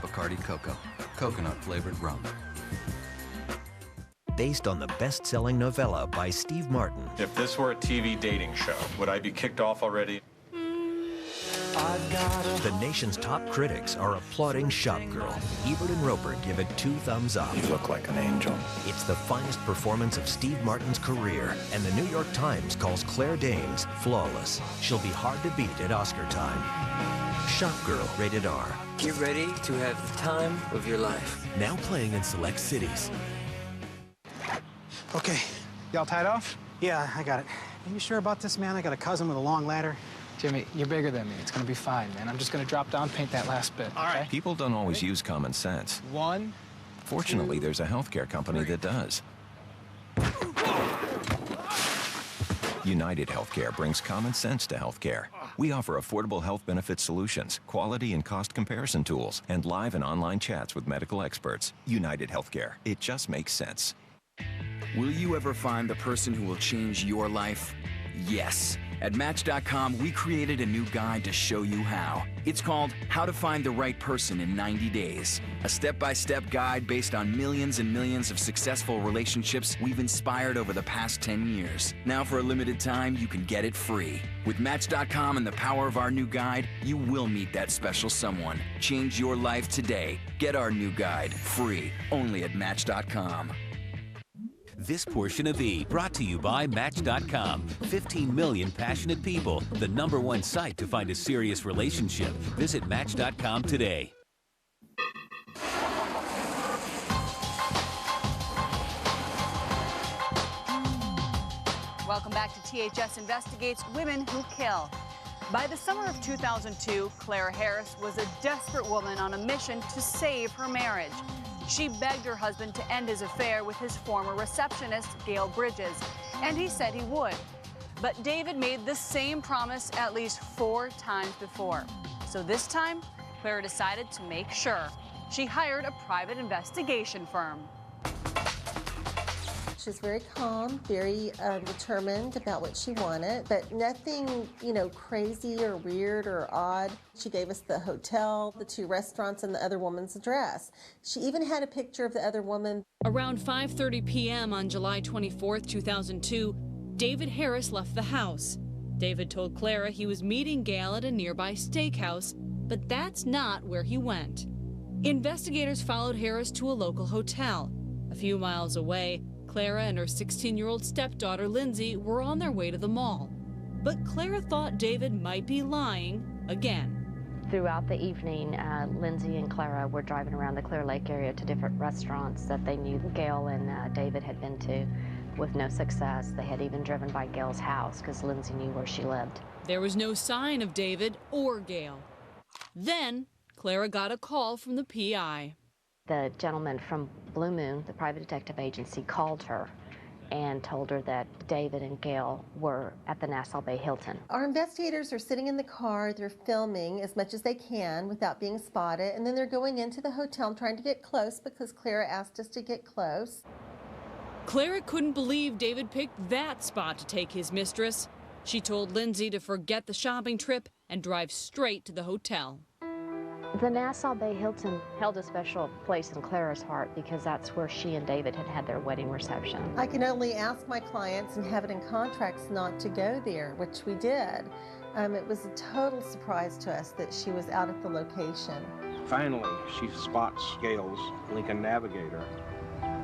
Bacardi Coco, coconut-flavored rum. Based on the best-selling novella by Steve Martin. If this were a TV dating show, would I be kicked off already? The nation's top critics are applauding Shop Girl. Ebert and Roper give it 2 thumbs up. You look like an angel. It's the finest performance of Steve Martin's career, and the New York Times calls Claire Danes flawless. She'll be hard to beat at Oscar time. Shop Girl, rated R. Get ready to have the time of your life. Now playing in select cities. Okay, y'all tied off? Yeah, I got it. Are you sure about this, man? I got a cousin with a long ladder. Jimmy, you're bigger than me. It's gonna be fine, man. I'm just gonna drop down, paint that last bit. All right. People don't always use common sense. 1, Fortunately, there's a healthcare company that does. United Healthcare brings common sense to healthcare. We offer affordable health benefit solutions, quality and cost comparison tools, and live and online chats with medical experts. United Healthcare. It just makes sense. Will you ever find the person who will change your life? Yes. At Match.com, we created a new guide to show you how. It's called How to Find the Right Person in 90 Days. A step-by-step guide based on millions and millions of successful relationships we've inspired over the past 10 years. Now for a limited time, you can get it free. With Match.com and the power of our new guide, you will meet that special someone. Change your life today. Get our new guide free, only at Match.com. This portion of E brought to you by Match.com. 15 million passionate people, the #1 site to find a serious relationship. Visit Match.com today. Welcome back to THS Investigates Women Who Kill. By the summer of 2002, Clara Harris was a desperate woman on a mission to save her marriage. She begged her husband to end his affair with his former receptionist, Gail Bridges, and he said he would. But David made the same promise at least 4 times before. So this time, Clara decided to make sure. She hired a private investigation firm. She's very calm, very determined about what she wanted, but nothing, crazy or weird or odd. She gave us the hotel, the 2 restaurants, and the other woman's address. She even had a picture of the other woman. Around 5:30 p.m. on July 24, 2002, David Harris left the house. David told Clara he was meeting Gail at a nearby steakhouse, but that's not where he went. Investigators followed Harris to a local hotel. A few miles away, Clara and her 16-year-old stepdaughter, Lindsay, were on their way to the mall. But Clara thought David might be lying again. Throughout the evening, Lindsay and Clara were driving around the Clear Lake area to different restaurants that they knew Gail and David had been to. with no success. They had even driven by Gail's house because Lindsay knew where she lived. There was no sign of David or Gail. Then Clara got a call from the PI. The gentleman from Blue Moon, the private detective agency, called her and told her that David and Gail were at the Nassau Bay Hilton. Our investigators are sitting in the car, they're filming as much as they can without being spotted, and then they're going into the hotel and trying to get close because Clara asked us to get close. Clara couldn't believe David picked that spot to take his mistress. She told Lindsay to forget the shopping trip and drive straight to the hotel. The Nassau Bay Hilton held a special place in Clara's heart because that's where she and David had had their wedding reception. I can only ask my clients and have it in contracts not to go there, which we did. It was a total surprise to us that she was out at the location. Finally, she spots Gail's Lincoln Navigator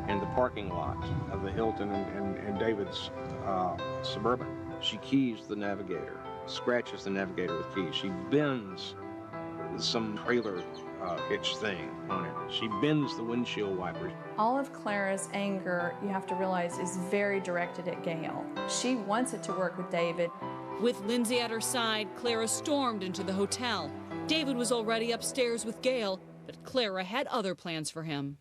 in the parking lot of the Hilton and David's Suburban. She keys the Navigator, scratches the Navigator with keys. She bends some trailer hitch thing on it. She bends the windshield wipers. All of Clara's anger, you have to realize, is very directed at Gail. She wants it to work with David. With Lindsay at her side, Clara stormed into the hotel. David was already upstairs with Gail, but Clara had other plans for him.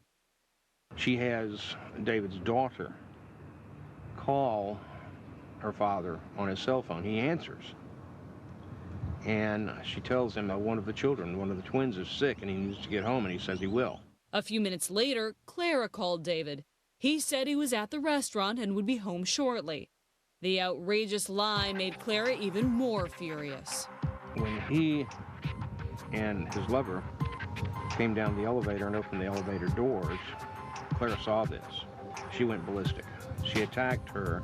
She has David's daughter call her father on his cell phone. He answers. And she tells him that one of the children, one of the twins, is sick and he needs to get home, and he says he will. A few minutes later, Clara called David. He said he was at the restaurant and would be home shortly. The outrageous lie made Clara even more furious. When he and his lover came down the elevator and opened the elevator doors, Clara saw this. She went ballistic. She attacked her,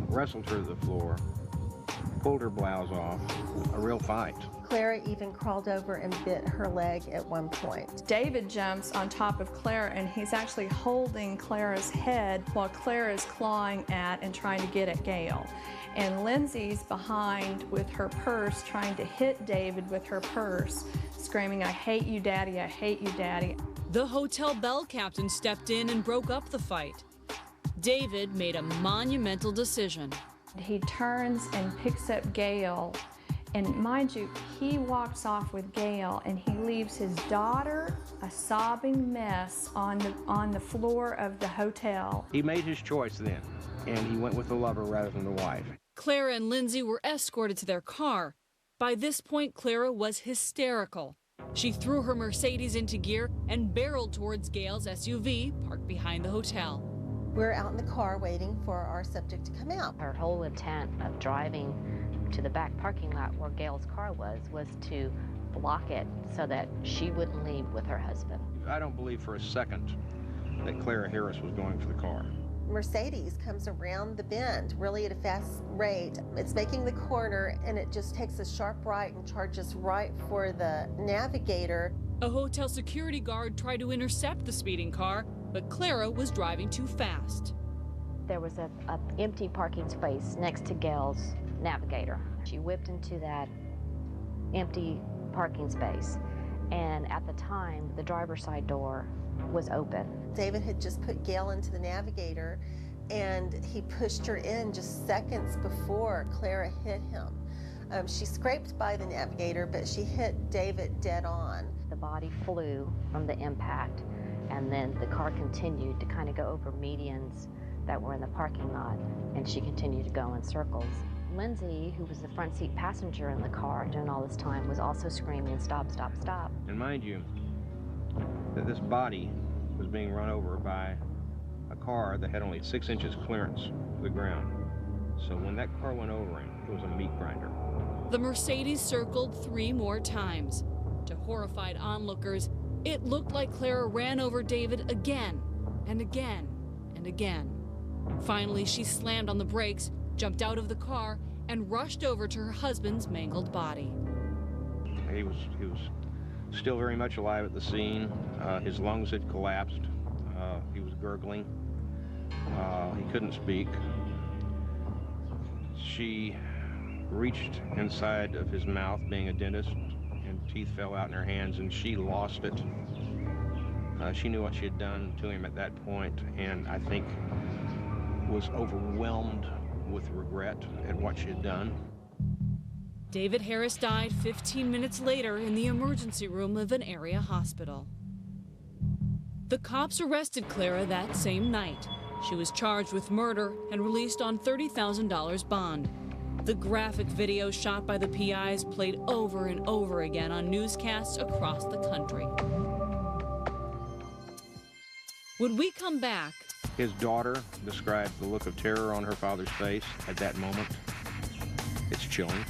wrestled her to the floor, pulled her blouse off, a real fight. Clara even crawled over and bit her leg at one point. David jumps on top of Clara, and he's actually holding Clara's head while Clara is clawing at and trying to get at Gail. And Lindsay's behind with her purse, trying to hit David with her purse, screaming, "I hate you, Daddy, I hate you, Daddy." The hotel bell captain stepped in and broke up the fight. David made a monumental decision. He turns and picks up Gail, and mind you, he walks off with Gail, and he leaves his daughter a sobbing mess on the floor of the hotel. He made his choice then, and he went with the lover rather than the wife. Clara and Lindsay were escorted to their car. By this point, Clara was hysterical. She threw her Mercedes into gear and barreled towards Gail's SUV parked behind the hotel. We're out in the car waiting for our subject to come out. Her whole intent of driving to the back parking lot where Gail's car was to block it so that she wouldn't leave with her husband. I don't believe for a second that Clara Harris was going for the car. Mercedes comes around the bend really at a fast rate. It's making the corner, and it just takes a sharp right and charges right for the Navigator. A hotel security guard tried to intercept the speeding car, but Clara was driving too fast. There was an empty parking space next to Gail's Navigator. She whipped into that empty parking space, and at the time, the driver's side door was open. David had just put Gail into the Navigator, and he pushed her in just seconds before Clara hit him. She scraped by the Navigator, but she hit David dead on. The body flew from the impact, and then the car continued to kind of go over medians that were in the parking lot, and she continued to go in circles. Lindsay, who was the front seat passenger in the car during all this time, was also screaming, "Stop, stop, stop." And mind you, that this body was being run over by a car that had only 6 inches clearance to the ground. So when that car went over him, it was a meat grinder. The Mercedes circled 3 more times. To horrified onlookers, it looked like Clara ran over David again and again and again. Finally, she slammed on the brakes, jumped out of the car, and rushed over to her husband's mangled body. He was still very much alive at the scene. His lungs had collapsed. He was gurgling. He couldn't speak. She reached inside of his mouth, being a dentist, and teeth fell out in her hands, and she lost it. She knew what she had done to him at that point, and I think was overwhelmed with regret at what she had done. David Harris died 15 minutes later in the emergency room of an area hospital. The cops arrested Clara that same night. She was charged with murder and released on $30,000 bond. The graphic video shot by the PIs played over and over again on newscasts across the country. When we come back, his daughter described the look of terror on her father's face at that moment. It's chilling.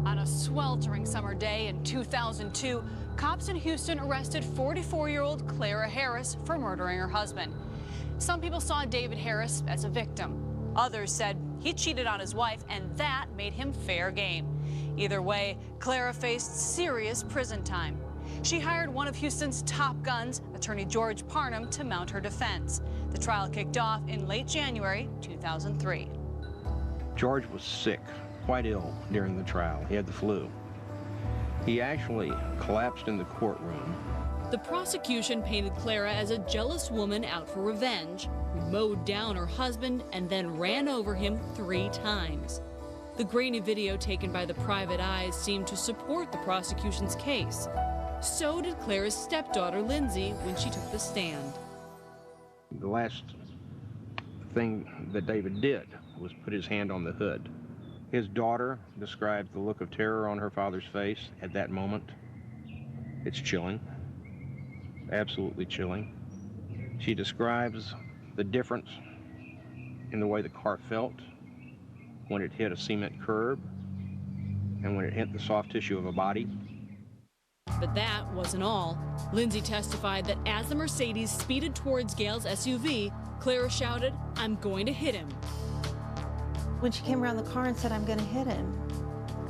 On a sweltering summer day in 2002, cops in Houston arrested 44-year-old Clara Harris for murdering her husband. Some people saw David Harris as a victim. Others said he cheated on his wife and that made him fair game. Either way, Clara faced serious prison time. She hired one of Houston's top guns, attorney George Parnham, to mount her defense. The trial kicked off in late January 2003. George was sick, quite ill during the trial. He had the flu. He actually collapsed in the courtroom. the prosecution painted Clara as a jealous woman out for revenge, who mowed down her husband and then ran over him 3 times. The grainy video taken by the private eyes seemed to support the prosecution's case. So did Clara's stepdaughter, Lindsay, when she took the stand. The last thing that David did was put his hand on the hood. His daughter described the look of terror on her father's face at that moment. It's chilling, absolutely chilling. She describes the difference in the way the car felt when it hit a cement curb and when it hit the soft tissue of a body. But that wasn't all. Lindsay testified that as the Mercedes speeded towards Gail's SUV, Clara shouted, "I'm going to hit him." When she came around the car and said, "I'm going to hit him,"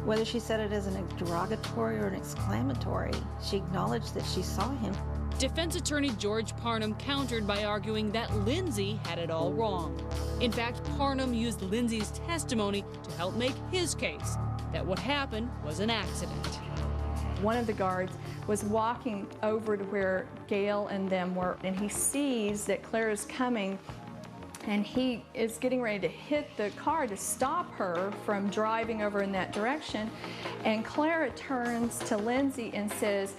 whether she said it as an interrogatory or an exclamatory, she acknowledged that she saw him. Defense attorney George Parnham countered by arguing that Lindsay had it all wrong. In fact, Parnham used Lindsay's testimony to help make his case that what happened was an accident. One of the guards was walking over to where Gail and them were, and he sees that Clara's coming, and he is getting ready to hit the car to stop her from driving over in that direction. And Clara turns to Lindsay and says,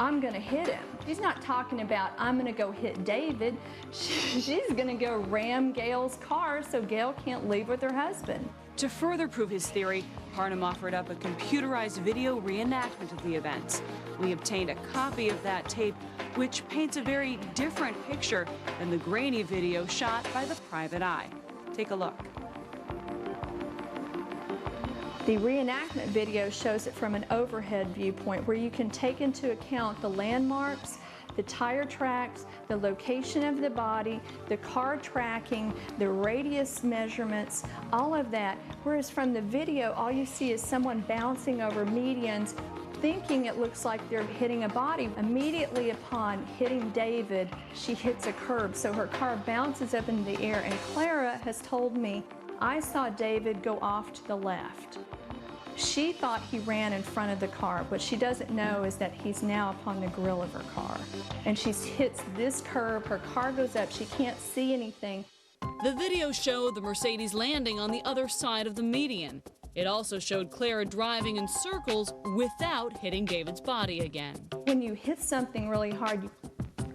"I'm gonna hit him." She's not talking about, "I'm gonna go hit David." She's gonna go ram Gail's car so Gail can't leave with her husband. To further prove his theory, Parnham offered up a computerized video reenactment of the events. We obtained a copy of that tape, which paints a very different picture than the grainy video shot by the private eye. Take a look. The reenactment video shows it from an overhead viewpoint where you can take into account the landmarks, the tire tracks, the location of the body, the car tracking, the radius measurements, all of that. Whereas from the video, all you see is someone bouncing over medians, thinking it looks like they're hitting a body. Immediately upon hitting David, she hits a curb, so her car bounces up into the air, and Clara has told me, "I saw David go off to the left." She thought he ran in front of the car. What she doesn't know is that he's now upon the grill of her car. And she hits this curb, her car goes up, she can't see anything. The video showed the Mercedes landing on the other side of the median. It also showed Clara driving in circles without hitting David's body again. When you hit something really hard, you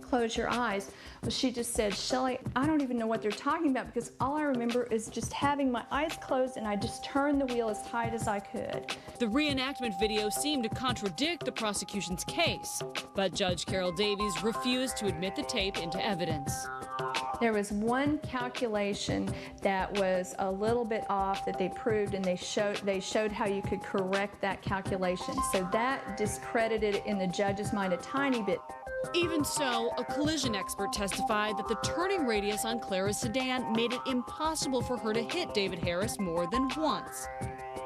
close your eyes. Well, she just said, "Shelley, I don't even know what they're talking about because all I remember is just having my eyes closed and I just turned the wheel as tight as I could." The reenactment video seemed to contradict the prosecution's case, but Judge Carol Davies refused to admit the tape into evidence. There was one calculation that was a little bit off that they proved, and they showed how you could correct that calculation. So that discredited it in the judge's mind a tiny bit. Even so, a collision expert testified that the turning radius on Clara's sedan made it impossible for her to hit David Harris more than once.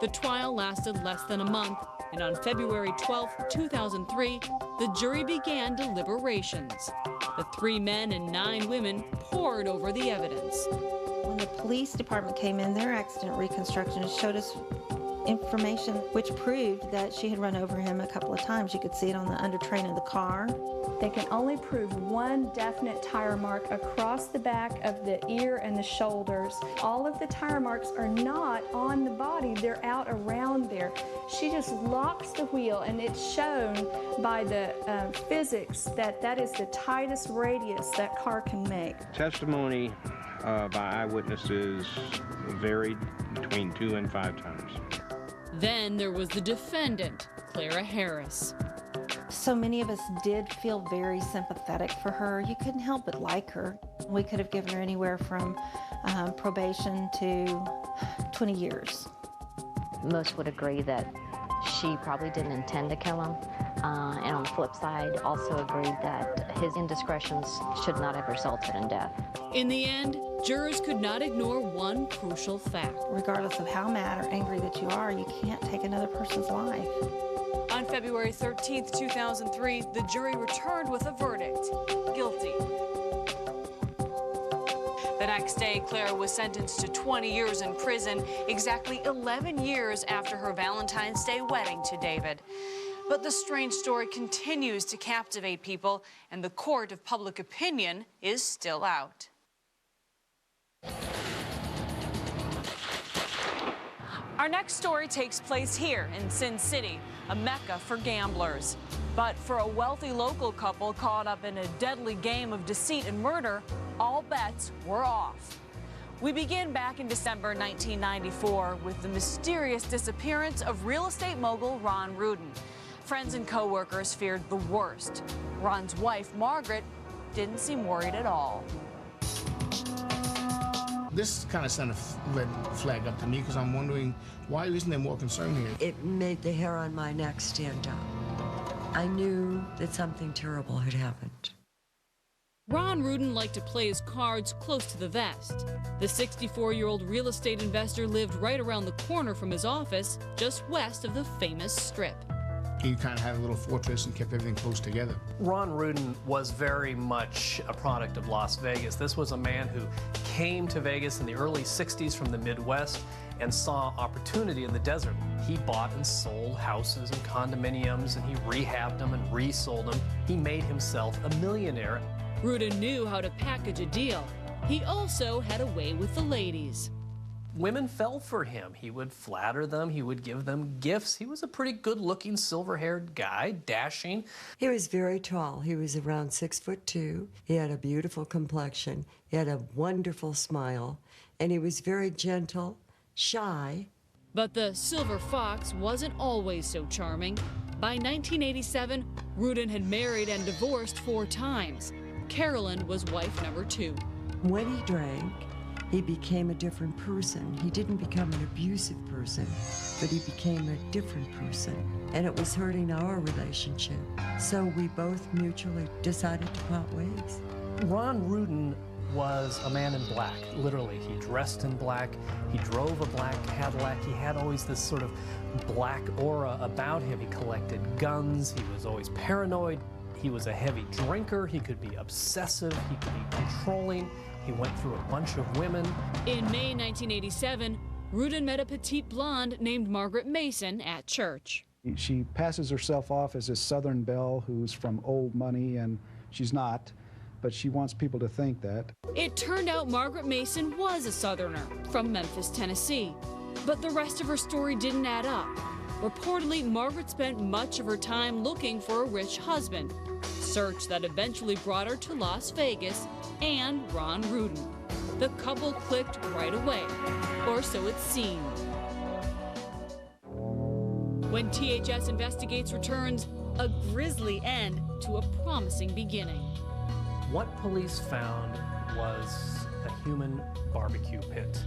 The trial lasted less than a month, and on February 12, 2003, the jury began deliberations. The 3 men and 9 women pored over the evidence. When the police department came in, their accident reconstruction showed us information which proved that she had run over him a couple of times. You could see it on the under train of the car. They can only prove one definite tire mark across the back of the ear and the shoulders. All of the tire marks are not on the body, they're out around there. She just locks the wheel, and it's shown by the physics that that is the tightest radius that car can make. Testimony by eyewitnesses varied between 2 and 5 times. Then there was the defendant, Clara Harris. So many of us did feel very sympathetic for her. You couldn't help but like her. We could have given her anywhere from probation to 20 years. Most would agree that she probably didn't intend to kill him. And on the flip side, also agreed that his indiscretions should not have resulted in death. In the end, jurors could not ignore one crucial fact. Regardless of how mad or angry that you are, you can't take another person's life. On February 13th, 2003, the jury returned with a verdict: guilty. The next day, Clara was sentenced to 20 years in prison, exactly 11 years after her Valentine's Day wedding to David. But the strange story continues to captivate people, and the court of public opinion is still out. Our next story takes place here in Sin City, a mecca for gamblers. But for a wealthy local couple caught up in a deadly game of deceit and murder, all bets were off. We begin back in December 1994 with the mysterious disappearance of real estate mogul Ron Rudin. Friends and co-workers feared the worst. Ron's wife, Margaret, didn't seem worried at all. This kind of sent a red flag up to me because I'm wondering, why isn't there more concern here? It made the hair on my neck stand up. I knew that something terrible had happened. Ron Rudin liked to play his cards close to the vest. The 64-year-old real estate investor lived right around the corner from his office, just west of the famous Strip. He kind of had a little fortress and kept everything close together. Ron Rudin was very much a product of Las Vegas. This was a man who came to Vegas in the early 60s from the Midwest and saw opportunity in the desert. He bought and sold houses and condominiums, and he rehabbed them and resold them. He made himself a millionaire. Rudin knew how to package a deal. He also had a way with the ladies. Women fell for him. He would flatter them. He would give them gifts. He was a pretty good-looking, silver-haired guy, dashing. He was very tall. He was around 6'2". He had a beautiful complexion. He had a wonderful smile, and he was very gentle, shy. But the silver fox wasn't always so charming. By 1987, Rudin had married and divorced 4 times. Carolyn was wife number 2. When he drank, he became a different person. He didn't become an abusive person, but he became a different person, and it was hurting our relationship. So we both mutually decided to part ways. Ron Rudin was a man in black, literally. He dressed in black, he drove a black Cadillac, he had always this sort of black aura about him. He collected guns, he was always paranoid, he was a heavy drinker, he could be obsessive, he could be controlling. He went through a bunch of women. In May 1987, Rudin met a petite blonde named Margaret Mason at church. She passes herself off as a Southern belle who's from old money, and she's not, but she wants people to think that. It turned out Margaret Mason was a Southerner from Memphis, Tennessee. But the rest of her story didn't add up. Reportedly, Margaret spent much of her time looking for a rich husband, search that eventually brought her to Las Vegas and Ron Rudin. The couple clicked right away, or so it seemed. When THS Investigates returns, a grisly end to a promising beginning. What police found was a human barbecue pit.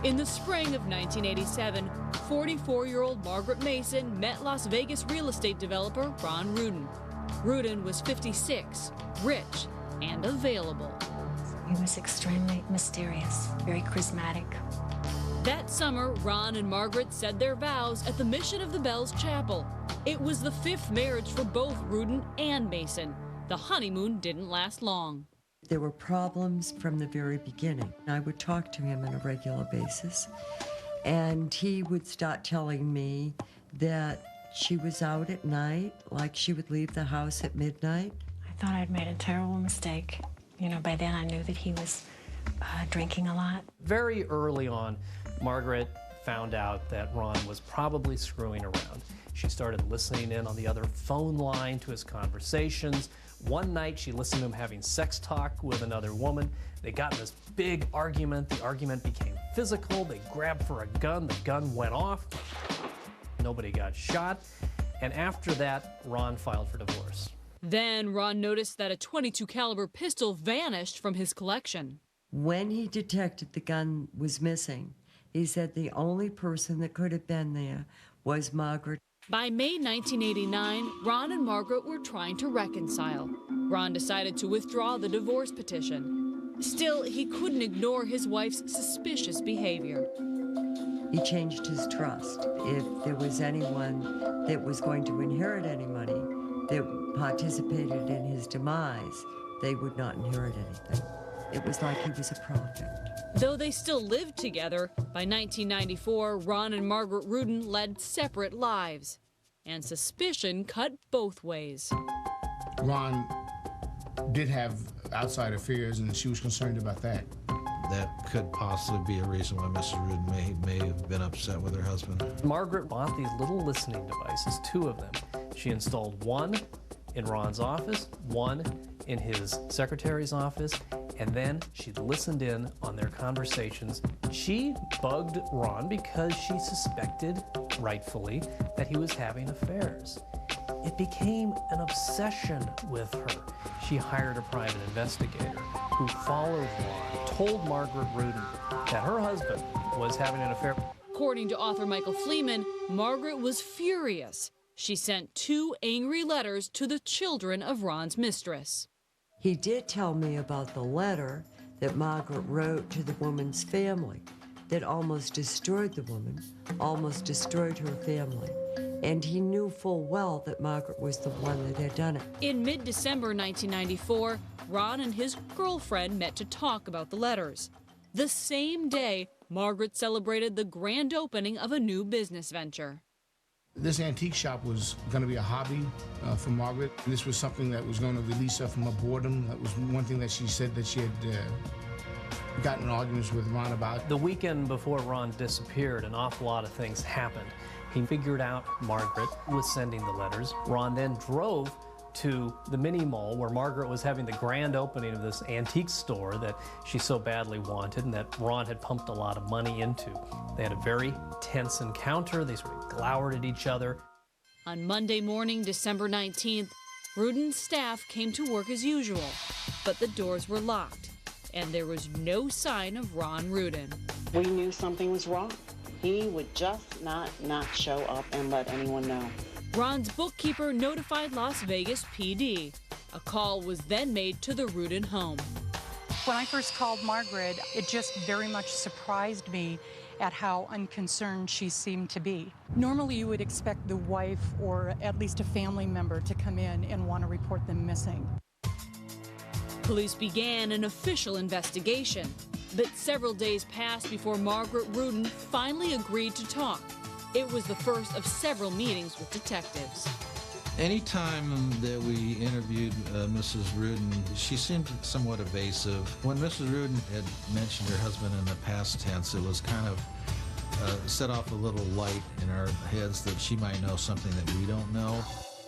In the spring of 1987, 44-year-old Margaret Mason met Las Vegas real estate developer Ron Rudin. Rudin was 56, rich, and available. He was extremely mysterious, very charismatic. That summer, Ron and Margaret said their vows at the Mission of the Bells Chapel. It was the 5th marriage for both Rudin and Mason. The honeymoon didn't last long. There were problems from the very beginning. I would talk to him on a regular basis, and he would start telling me that she was out at night, like she would leave the house at midnight. I thought I'd made a terrible mistake. You know, by then I knew that he was drinking a lot. Very early on, Margaret found out that Ron was probably screwing around. She started listening in on the other phone line to his conversations. One night, she listened to him having sex talk with another woman. They got in this big argument. The argument became physical. They grabbed for a gun. The gun went off. Nobody got shot. And after that, Ron filed for divorce. Then Ron noticed that a .22 caliber pistol vanished from his collection. When he detected the gun was missing, he said the only person that could have been there was Margaret. By May 1989, Ron and Margaret were trying to reconcile. Ron decided to withdraw the divorce petition. Still, he couldn't ignore his wife's suspicious behavior. He changed his trust. If there was anyone that was going to inherit any money that participated in his demise, they would not inherit anything. It was like he was a prophet. Though they still lived together, by 1994, Ron and Margaret Rudin led separate lives. And suspicion cut both ways. Ron did have outside affairs, and she was concerned about that. That could possibly be a reason why Mrs. Rudin may have been upset with her husband. Margaret bought these little listening devices, 2 of them. She installed one in Ron's office, one in his secretary's office, and then she listened in on their conversations. She bugged Ron because she suspected, rightfully, that he was having affairs. It became an obsession with her. She hired a private investigator who followed Ron, told Margaret Rudin that her husband was having an affair. According to author Michael Fleeman, Margaret was furious. She sent 2 angry letters to the children of Ron's mistress. He did tell me about the letter that Margaret wrote to the woman's family that almost destroyed the woman, almost destroyed her family. And he knew full well that Margaret was the one that had done it. In mid-December 1994, Ron and his girlfriend met to talk about the letters. The same day, Margaret celebrated the grand opening of a new business venture. This antique shop was going to be a hobby for Margaret. This was something that was going to release her from her boredom. That was one thing that she said that she had gotten in arguments with Ron about. The weekend before Ron disappeared, an awful lot of things happened. He figured out Margaret was sending the letters. Ron then drove to the mini mall where Margaret was having the grand opening of this antique store that she so badly wanted and that Ron had pumped a lot of money into. They had a very tense encounter. They sort of glowered at each other. On Monday morning, December 19th, Rudin's staff came to work as usual, but the doors were locked, and there was no sign of Ron Rudin. We knew something was wrong. He would just not show up and let anyone know. Ron's bookkeeper notified Las Vegas PD. A call was then made to the Rudin home. When I first called Margaret, it just very much surprised me at how unconcerned she seemed to be. Normally you would expect the wife or at least a family member to come in and want to report them missing. Police began an official investigation, but several days passed before Margaret Rudin finally agreed to talk. It was the first of several meetings with detectives. Anytime that we interviewed Mrs. Rudin, she seemed somewhat evasive. When Mrs. Rudin had mentioned her husband in the past tense, it was kind of set off a little light in our heads that she might know something that we don't know.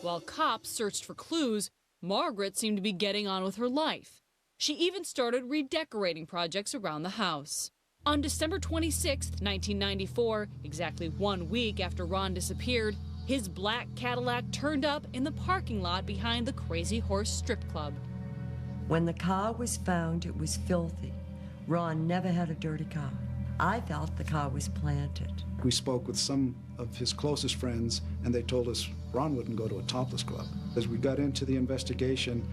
While cops searched for clues, Margaret seemed to be getting on with her life. She even started redecorating projects around the house. On December 26, 1994, exactly 1 week after Ron disappeared, his black Cadillac turned up in the parking lot behind the Crazy Horse Strip Club. When the car was found, it was filthy. Ron never had a dirty car. I felt the car was planted. We spoke with some of his closest friends, and they told us Ron wouldn't go to a topless club. As we got into the investigation,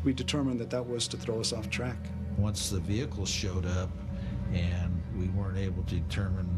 we determined that that was to throw us off track. Once the vehicle showed up and we weren't able to determine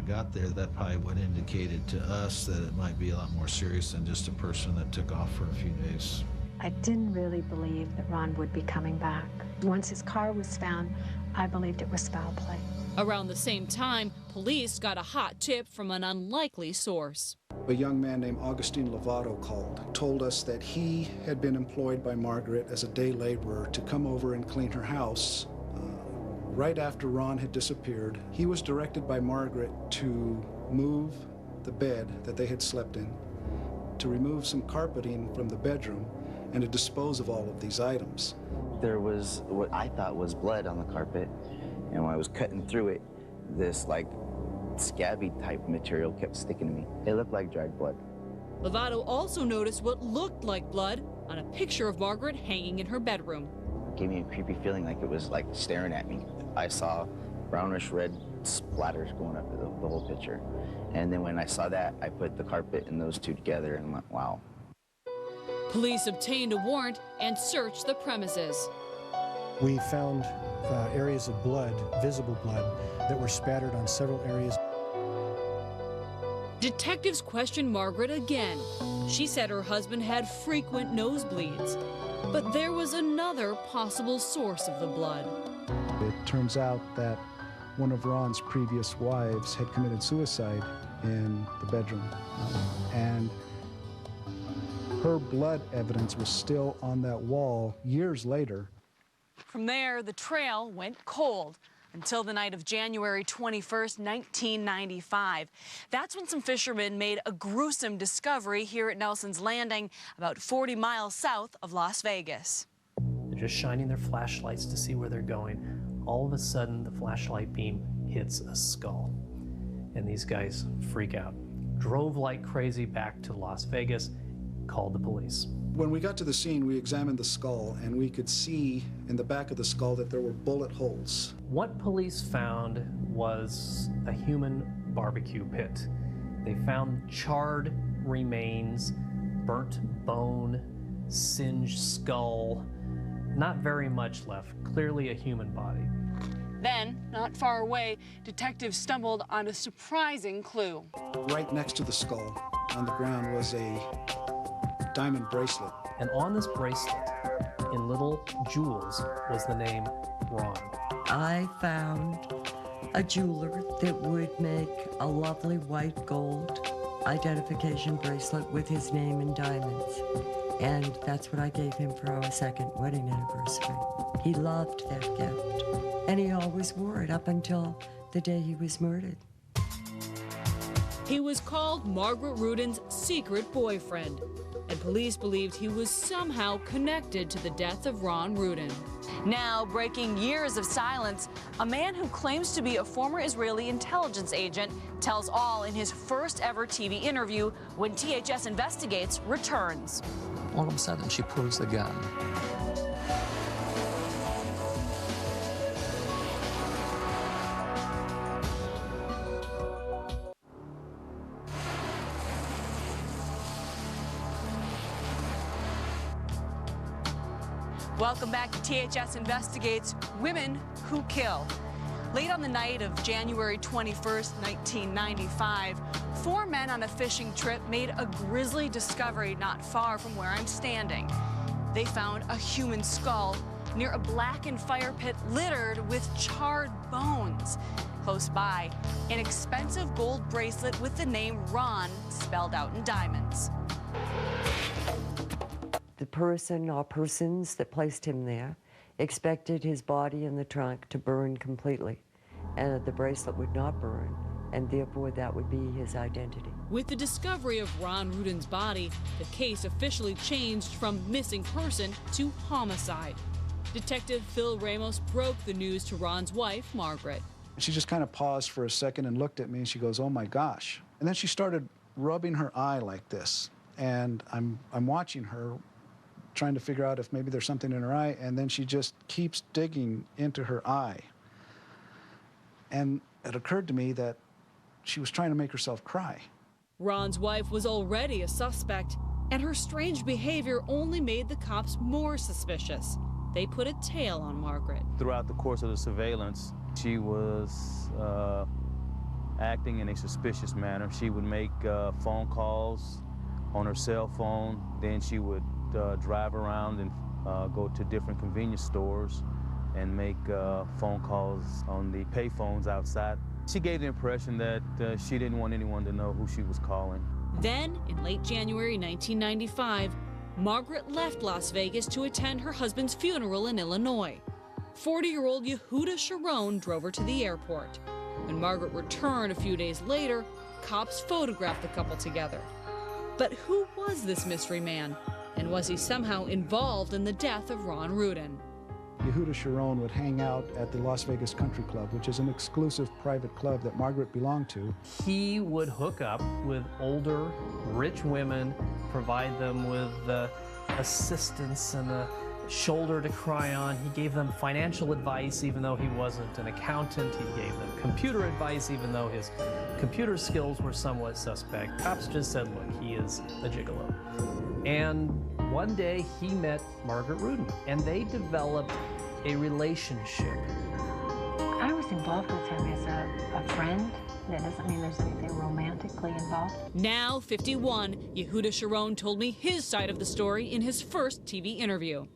got there, that probably would indicated to us that it might be a lot more serious than just a person that took off for a few days. I didn't really believe that Ron would be coming back. Once his car was found, I believed it was foul play. Around the same time, police got a hot tip from an unlikely source. A young man named Augustine Lovato called, told us that he had been employed by Margaret as a day laborer to come over and clean her house. Right after Ron had disappeared, he was directed by Margaret to move the bed that they had slept in, to remove some carpeting from the bedroom, and to dispose of all of these items. There was what I thought was blood on the carpet, and when I was cutting through it, this like scabby type material kept sticking to me. It looked like dried blood. Lovato also noticed what looked like blood on a picture of Margaret hanging in her bedroom. It gave me a creepy feeling, like it was like staring at me. I saw brownish red splatters going up the whole picture. And then when I saw that, I put the carpet and those two together and went, wow. Police obtained a warrant and searched the premises. We found areas of blood, visible blood, that were spattered on several areas. Detectives questioned Margaret again. She said her husband had frequent nosebleeds. But there was another possible source of the blood. It turns out that one of Ron's previous wives had committed suicide in the bedroom. And her blood evidence was still on that wall years later. From there, the trail went cold until the night of January 21st, 1995. That's when some fishermen made a gruesome discovery here at Nelson's Landing, about 40 miles south of Las Vegas. They're just shining their flashlights to see where they're going. All of a sudden, the flashlight beam hits a skull, and these guys freak out. Drove like crazy back to Las Vegas, called the police. When we got to the scene, we examined the skull, and we could see in the back of the skull that there were bullet holes. What police found was a human barbecue pit. They found charred remains, burnt bone, singed skull, not very much left, clearly a human body. Then, not far away, detectives stumbled on a surprising clue. Right next to the skull on the ground was a diamond bracelet. And on this bracelet, in little jewels, was the name Ron. I found a jeweler that would make a lovely white gold identification bracelet with his name in diamonds. And that's what I gave him for our second wedding anniversary. He loved that gift. And he always wore it up until the day he was murdered. He was called Margaret Rudin's secret boyfriend, and police believed he was somehow connected to the death of Ron Rudin. Now, breaking years of silence, a man who claims to be a former Israeli intelligence agent tells all in his first ever TV interview when THS Investigates returns. All of a sudden, she pulls the gun. Welcome back to THS Investigates Women Who Kill. Late on the night of January 21st, 1995, 4 men on a fishing trip made a grisly discovery not far from where I'm standing. They found a human skull near a blackened fire pit littered with charred bones. Close by, an expensive gold bracelet with the name Ron spelled out in diamonds. The person or persons that placed him there expected his body in the trunk to burn completely, and that the bracelet would not burn, and therefore that would be his identity. With the discovery of Ron Rudin's body, the case officially changed from missing person to homicide. Detective Phil Ramos broke the news to Ron's wife, Margaret. She just kind of paused for a second and looked at me, and she goes, "Oh my gosh." And then she started rubbing her eye like this, and I'm watching her, trying to figure out if maybe there's something in her eye, and then she just keeps digging into her eye. And it occurred to me that she was trying to make herself cry. Ron's wife was already a suspect, and her strange behavior only made the cops more suspicious. They put a tail on Margaret. Throughout the course of the surveillance, she was acting in a suspicious manner. She would make phone calls on her cell phone. Then she would drive around and go to different convenience stores and make phone calls on the pay phones outside. She gave the impression that she didn't want anyone to know who she was calling. Then, in late January 1995, Margaret left Las Vegas to attend her husband's funeral in Illinois. 40-year-old Yehuda Sharon drove her to the airport. When Margaret returned a few days later, cops photographed the couple together. But who was this mystery man? And was he somehow involved in the death of Ron Rudin? Yehuda Sharon would hang out at the Las Vegas Country Club, which is an exclusive private club that Margaret belonged to. He would hook up with older, rich women, provide them with assistance and a shoulder to cry on. He gave them financial advice, even though he wasn't an accountant. He gave them computer advice, even though his computer skills were somewhat suspect. Cops just said, look, he is a gigolo. And one day he met Margaret Rudin, and they developed a relationship. I was involved with him as a friend. That doesn't mean there's anything romantically involved. Now 51, Yehuda Sharon told me his side of the story in his first TV interview.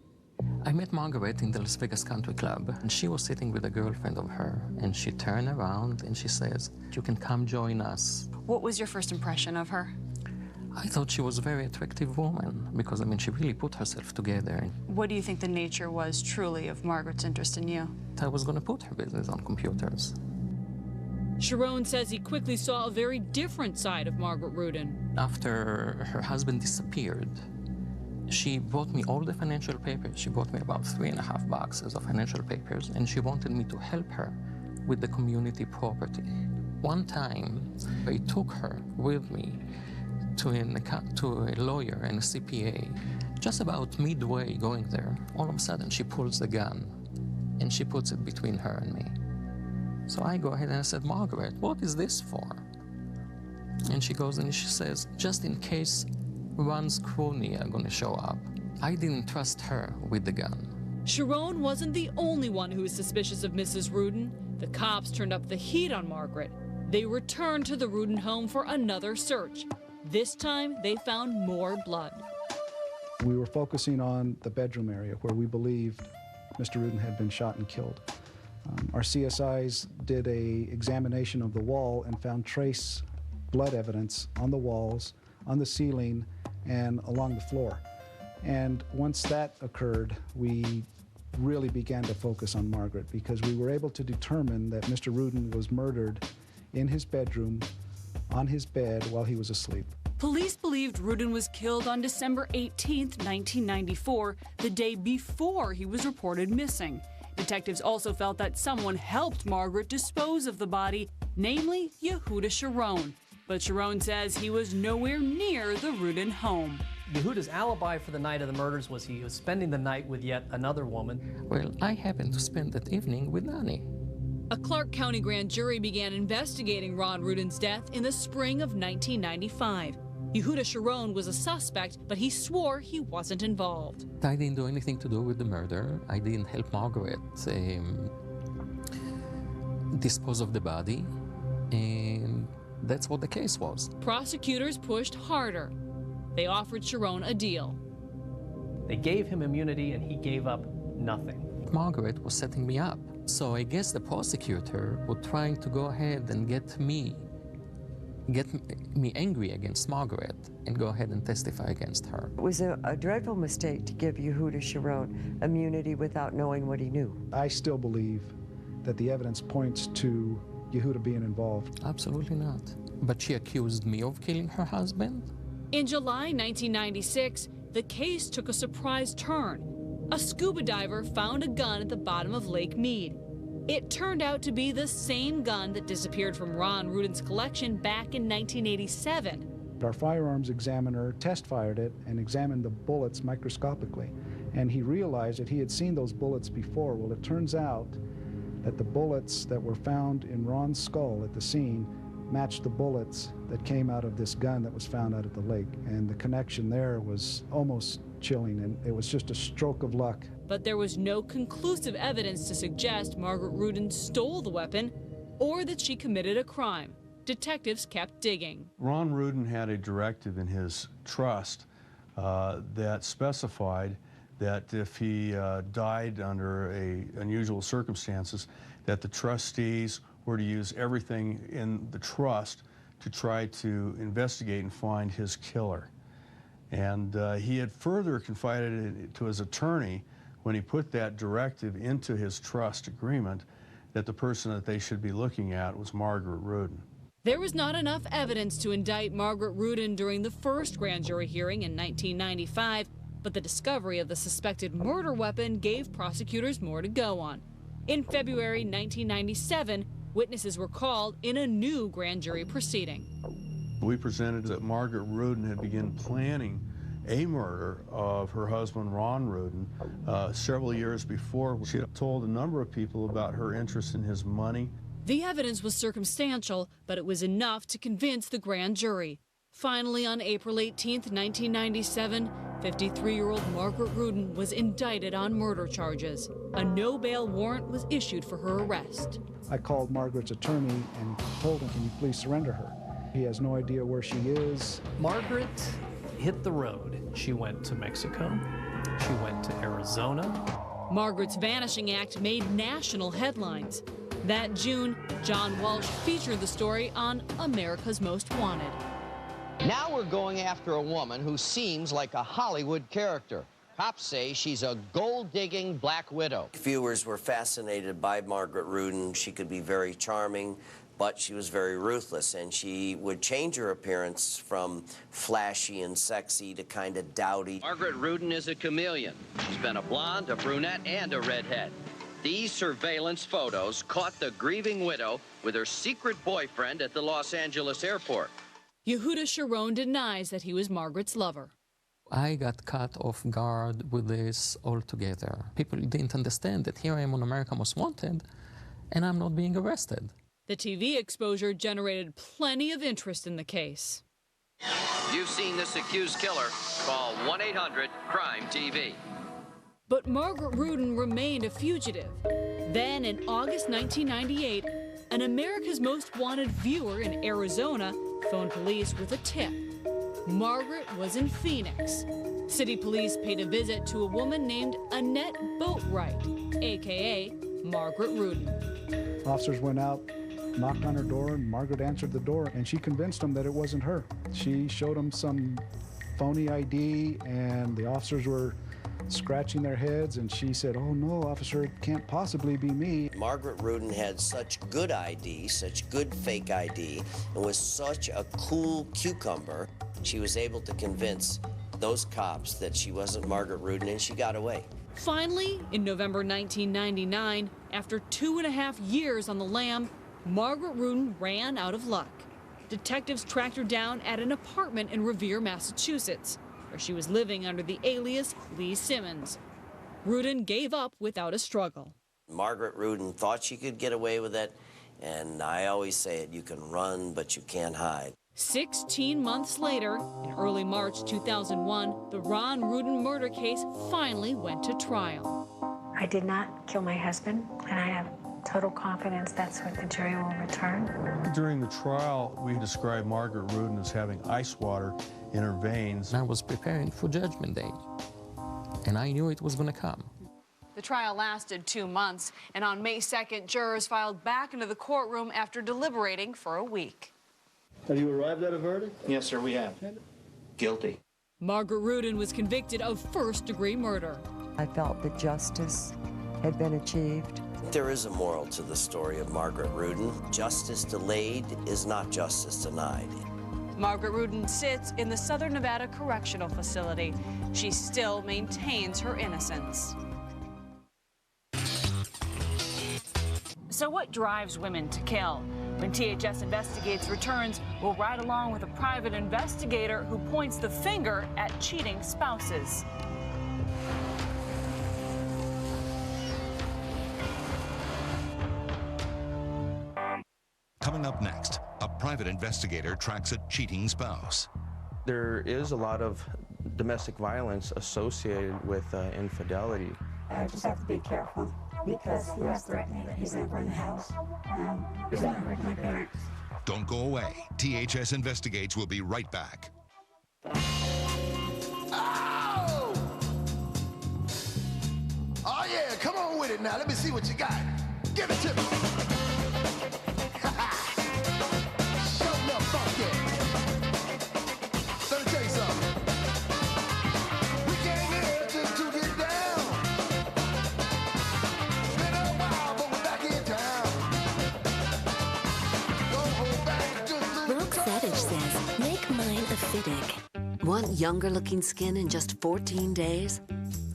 I met Margaret in the Las Vegas Country Club, and she was sitting with a girlfriend of her, and she turned around and she says, you can come join us. What was your first impression of her? I thought she was a very attractive woman because, I mean, she really put herself together. What do you think the nature was truly of Margaret's interest in you? I was going to put her business on computers. Sharon says he quickly saw a very different side of Margaret Rudin. After her husband disappeared, she brought me all the financial papers. She brought me about 3.5 boxes of financial papers, and she wanted me to help her with the community property. One time, I took her with me to a lawyer and a CPA. Just about midway going there, all of a sudden she pulls the gun and she puts it between her and me. So I go ahead and I said, Margaret, what is this for? And she goes and she says, just in case Ron's crony are going to show up. I didn't trust her with the gun. Sharon wasn't the only one who was suspicious of Mrs. Rudin. The cops turned up the heat on Margaret. They returned to the Rudin home for another search. This time, they found more blood. We were focusing on the bedroom area where we believed Mr. Rudin had been shot and killed. Our CSIs did an examination of the wall and found trace blood evidence on the walls, on the ceiling, and along the floor. And once that occurred, we really began to focus on Margaret because we were able to determine that Mr. Rudin was murdered in his bedroom, on his bed, while he was asleep. Police believed Rudin was killed on December 18, 1994, the day before he was reported missing. Detectives also felt that someone helped Margaret dispose of the body, namely Yehuda Sharon. But Sharon says he was nowhere near the Rudin home. Yehuda's alibi for the night of the murders was he was spending the night with yet another woman. Well, I happened to spend that evening with Nani. A Clark County grand jury began investigating Ron Rudin's death in the spring of 1995. Yehuda Sharon was a suspect, but he swore he wasn't involved. I didn't do anything to do with the murder. I didn't help Margaret dispose of the body, and that's what the case was. Prosecutors pushed harder. They offered Sharon a deal. They gave him immunity, and he gave up nothing. Margaret was setting me up. So I guess the prosecutor was trying to go ahead and get me angry against Margaret and go ahead and testify against her. It was a dreadful mistake to give Yehuda Sharon immunity without knowing what he knew. I still believe that the evidence points to Yehuda being involved. Absolutely not. But she accused me of killing her husband. In July 1996, the case took a surprise turn. A scuba diver found a gun at the bottom of Lake Mead. It turned out to be the same gun that disappeared from Ron Rudin's collection back in 1987. Our firearms examiner test-fired it and examined the bullets microscopically, and he realized that he had seen those bullets before. Well, it turns out that the bullets that were found in Ron's skull at the scene matched the bullets that came out of this gun that was found out at the lake, and the connection there was almost chilling, and it was just a stroke of luck. But there was no conclusive evidence to suggest Margaret Rudin stole the weapon or that she committed a crime. detectives kept digging. Ron Rudin had a directive in his trust that specified that if he died under unusual circumstances, that the trustees were to use everything in the trust to try to investigate and find his killer. And he had further confided it to his attorney when he put that directive into his trust agreement that the person that they should be looking at was Margaret Rudin. There was not enough evidence to indict Margaret Rudin during the first grand jury hearing in 1995, but the discovery of the suspected murder weapon gave prosecutors more to go on. In February 1997, witnesses were called in a new grand jury proceeding. We presented that Margaret Rudin had begun planning a murder of her husband, Ron Rudin, several years before. She had told a number of people about her interest in his money. The evidence was circumstantial, but it was enough to convince the grand jury. Finally, on April 18, 1997, 53-year-old Margaret Rudin was indicted on murder charges. A no-bail warrant was issued for her arrest. I called Margaret's attorney and told him, can you please surrender her? He has no idea where she is. Margaret hit the road. She went to Mexico. She went to Arizona. Margaret's Vanishing Act made national headlines. That June, John Walsh featured the story on America's Most Wanted. Now we're going after a woman who seems like a Hollywood character. Cops say she's a gold-digging black widow. Viewers were fascinated by Margaret Rudin. She could be very charming, but she was very ruthless, and she would change her appearance from flashy and sexy to kind of dowdy. Margaret Rudin is a chameleon. She's been a blonde, a brunette, and a redhead. These surveillance photos caught the grieving widow with her secret boyfriend at the Los Angeles airport. Yehuda Sharon denies that he was Margaret's lover. I got caught off guard with this altogether. People didn't understand that here I am on America's Most Wanted, and I'm not being arrested. The TV exposure generated plenty of interest in the case. You've seen this accused killer. Call 1-800-CRIME-TV. But Margaret Rudin remained a fugitive. Then, in August 1998, an America's Most Wanted viewer in Arizona phoned police with a tip. Margaret was in Phoenix. City police paid a visit to a woman named Annette Boatwright, a.k.a. Margaret Rudin. Officers went out, knocked on her door, and Margaret answered the door, and she convinced them that it wasn't her. She showed them some phony ID, and the officers were scratching their heads, and she said, "Oh no, officer, it can't possibly be me." Margaret Rudin had such good ID, such good fake ID, and was such a cool cucumber, she was able to convince those cops that she wasn't Margaret Rudin, and she got away. Finally, in November 1999, after 2.5 years on the lam, Margaret Rudin ran out of luck. Detectives tracked her down at an apartment in Revere, Massachusetts, where she was living under the alias Lee Simmons. Rudin gave up without a struggle. Margaret Rudin thought she could get away with it, and I always say it, you can run, but you can't hide. 16 months later, in early March 2001, the Ron Rudin murder case finally went to trial. I did not kill my husband, and I have total confidence that's what the jury will return. During the trial, we described Margaret Rudin as having ice water in her veins. I was preparing for Judgment Day, and I knew it was going to come. The trial lasted 2 months, and on May 2nd, jurors filed back into the courtroom after deliberating for a week. Have you arrived at a verdict? Yes, sir, we have. Guilty. Margaret Rudin was convicted of first-degree murder. I felt that justice had been achieved. There is a moral to the story of Margaret Rudin. Justice delayed is not justice denied. Margaret Rudin sits in the Southern Nevada Correctional Facility. She still maintains her innocence. So what drives women to kill? When THS Investigates returns, we'll ride along with a private investigator who points the finger at cheating spouses. Coming up next, a private investigator tracks a cheating spouse. There is a lot of domestic violence associated with infidelity. I just have to be careful because he has threatened me that he's never in the house. He's never with my parents. Don't go away. THS Investigates will be right back. Oh! Oh, yeah, come on with it now. Let me see what you got. Give it to me. Show enough funky. Let me tell you something. We came here just to get down. Been a while, but we're back in town. Don't hold back, just Brooke Sedich says, make mine a Fiddick. Want younger-looking skin in just 14 days?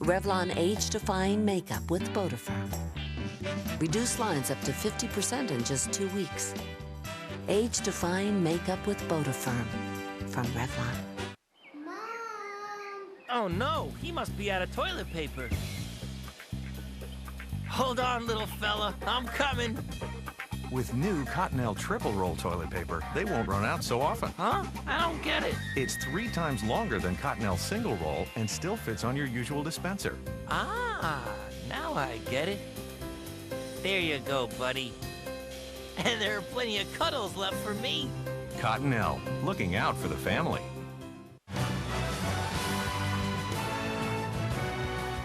Revlon age-defying makeup with Bodifirm. Reduce lines up to 50% in just 2 weeks. Age-defying makeup with Bodifirm from Revlon. Oh no, he must be out of toilet paper. Hold on, little fella, I'm coming. With new Cottonelle Triple Roll toilet paper, they won't run out so often. Huh? I don't get it. It's 3 times longer than Cottonelle Single Roll and still fits on your usual dispenser. Ah, now I get it. There you go, buddy. And there are plenty of cuddles left for me. Cottonelle, looking out for the family.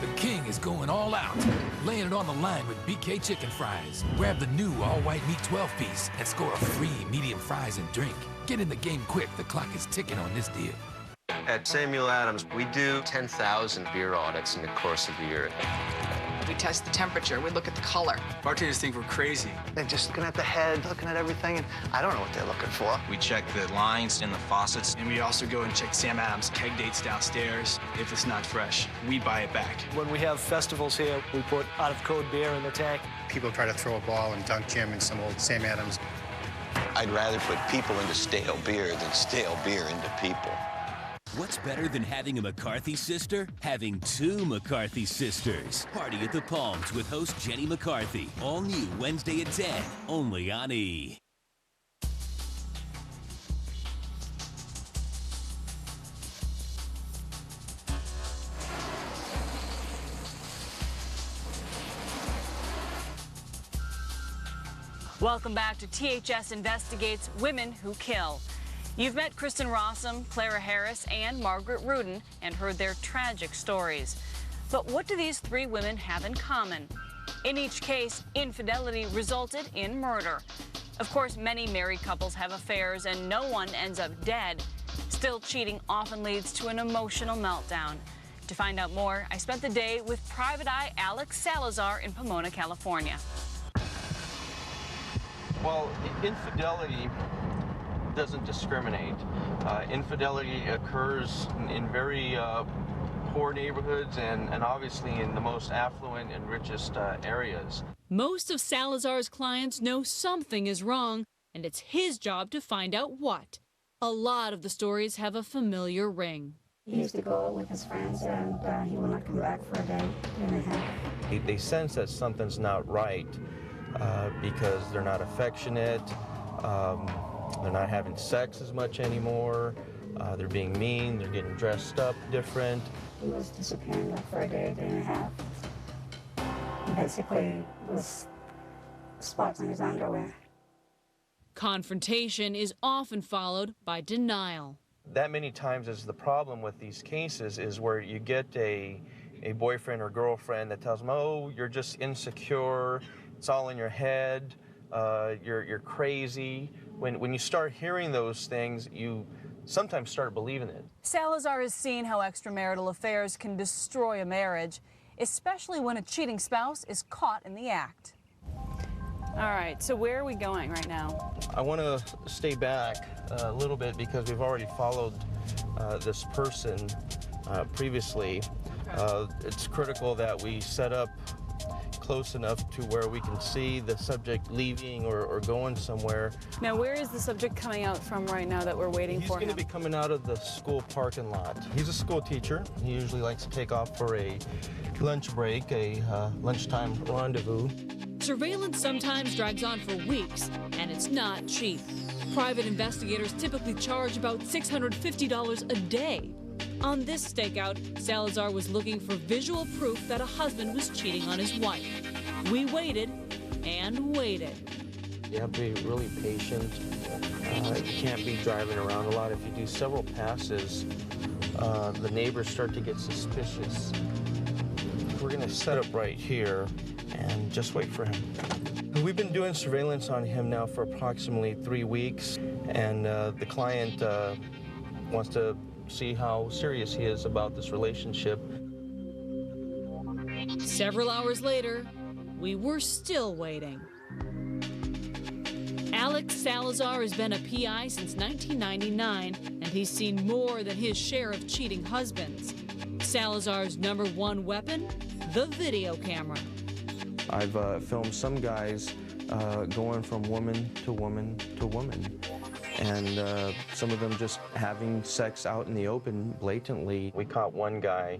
The king is going all out, laying it on the line with BK chicken fries. Grab the new all-white meat 12-piece and score a free medium fries and drink. Get in the game quick, the clock is ticking on this deal. At Samuel Adams, we do 10,000 beer audits in the course of the year. We test the temperature, we look at the color. Bartenders think we're crazy. They're just looking at the head, looking at everything, and I don't know what they're looking for. We check the lines in the faucets, and we also go and check Sam Adams' keg dates downstairs. If it's not fresh, we buy it back. When we have festivals here, we put out-of-code beer in the tank. People try to throw a ball and dunk Jim in some old Sam Adams. I'd rather put people into stale beer than stale beer into people. What's better than having a McCarthy sister? Having 2 McCarthy sisters. Party at the Palms with host Jenny McCarthy. All new Wednesday at 10, only on E! Welcome back to THS Investigates Women Who Kill. You've met Kristen Rossum, Clara Harris, and Margaret Rudin and heard their tragic stories. But what do these 3 women have in common? In each case, infidelity resulted in murder. Of course, many married couples have affairs and no one ends up dead. Still, cheating often leads to an emotional meltdown. To find out more, I spent the day with Private Eye Alex Salazar in Pomona, California. Well, infidelity doesn't discriminate. Infidelity occurs in very poor neighborhoods and obviously in the most affluent and richest areas. Most of Salazar's clients know something is wrong, and it's his job to find out what. A lot of the stories have a familiar ring. He used to go with his friends and he will not come back for a day and a half. They sense that something's not right because they're not affectionate. They're not having sex as much anymore. They're being mean. They're getting dressed up different. He was disappearing for a day and a half. Basically, with spots on his underwear. Confrontation is often followed by denial. That many times is the problem with these cases is where you get a boyfriend or girlfriend that tells them, oh, you're just insecure. It's all in your head. You're crazy. When you start hearing those things, you sometimes start believing it. Salazar has seen how extramarital affairs can destroy a marriage, especially when a cheating spouse is caught in the act. All right, so where are we going right now? I want to stay back a little bit because we've already followed this person previously. It's critical that we set up close enough to where we can see the subject leaving or going somewhere. Now, where is the subject coming out from right now that we're waiting for him? He's going to be coming out of the school parking lot. He's a school teacher. He usually likes to take off for a lunch break, a lunchtime rendezvous. Surveillance sometimes drags on for weeks, and it's not cheap. Private investigators typically charge about $650 a day. On this stakeout, Salazar was looking for visual proof that a husband was cheating on his wife. We waited and waited. You have to be really patient You can't be driving around a lot. If you do several passes, the neighbors start to get suspicious. We're gonna set up right here and just wait for him. We've been doing surveillance on him now for approximately 3 weeks, and the client wants to see how serious he is about this relationship. Several hours later, we were still waiting. Alex Salazar has been a PI since 1999, and he's seen more than his share of cheating husbands. Salazar's #1 weapon? The video camera. I've filmed some guys going from woman to woman to woman, and some of them just having sex out in the open blatantly. We caught one guy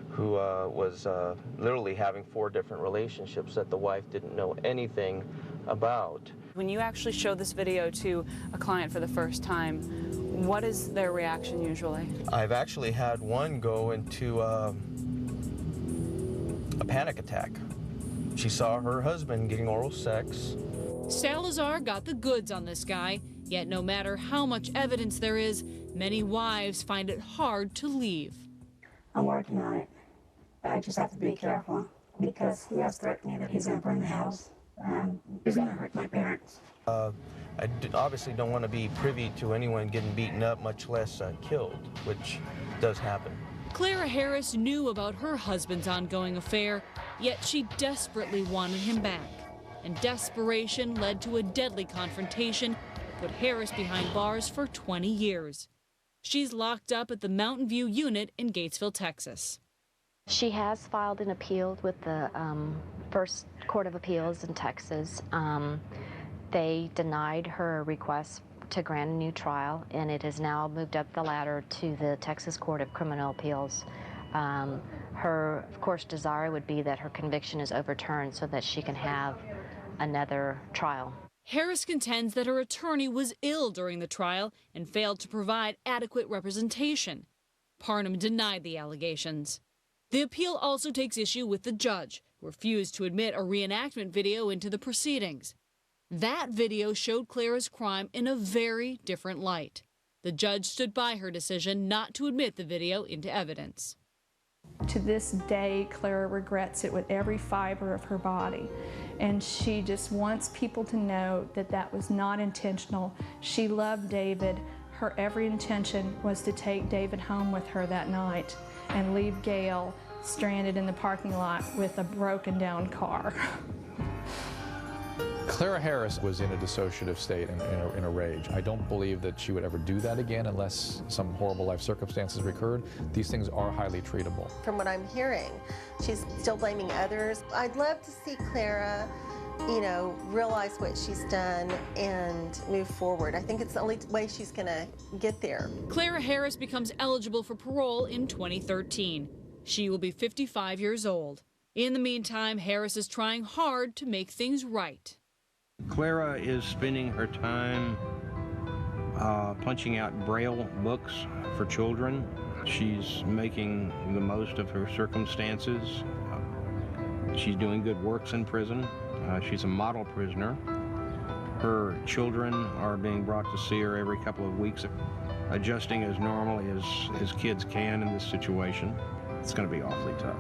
who was literally having 4 different relationships that the wife didn't know anything about. When you actually show this video to a client for the first time, what is their reaction usually? I've actually had one go into a panic attack. She saw her husband getting oral sex. Salazar got the goods on this guy, yet no matter how much evidence there is, many wives find it hard to leave. I'm working on it. I just have to be careful because he has threatened me that he's going to burn the house. He's going to hurt my parents. I obviously don't want to be privy to anyone getting beaten up, much less killed, which does happen. Clara Harris knew about her husband's ongoing affair, yet she desperately wanted him back. And desperation led to a deadly confrontation that put Harris behind bars for 20 years. She's locked up at the Mountain View unit in Gatesville, Texas. She has filed an appeal with the First Court of Appeals in Texas. They denied her request to grant a new trial, and it has now moved up the ladder to the Texas Court of Criminal Appeals. Her, of course, desire would be that her conviction is overturned so that she can have another trial. Harris contends that her attorney was ill during the trial and failed to provide adequate representation. Parnham denied the allegations. The appeal also takes issue with the judge, who refused to admit a reenactment video into the proceedings. That video showed Clara's crime in a very different light. The judge stood by her decision not to admit the video into evidence. To this day, Clara regrets it with every fiber of her body. And she just wants people to know that that was not intentional. She loved David. Her every intention was to take David home with her that night and leave Gail stranded in the parking lot with a broken down car. Clara Harris was in a dissociative state, in a rage. I don't believe that she would ever do that again unless some horrible life circumstances recurred. These things are highly treatable. From what I'm hearing, she's still blaming others. I'd love to see Clara, realize what she's done and move forward. I think it's the only way she's going to get there. Clara Harris becomes eligible for parole in 2013. She will be 55 years old. In the meantime, Harris is trying hard to make things right. Clara is spending her time punching out Braille books for children. She's making the most of her circumstances. She's doing good works in prison. She's a model prisoner. Her children are being brought to see her every couple of weeks, adjusting as normally as kids can in this situation. It's going to be awfully tough.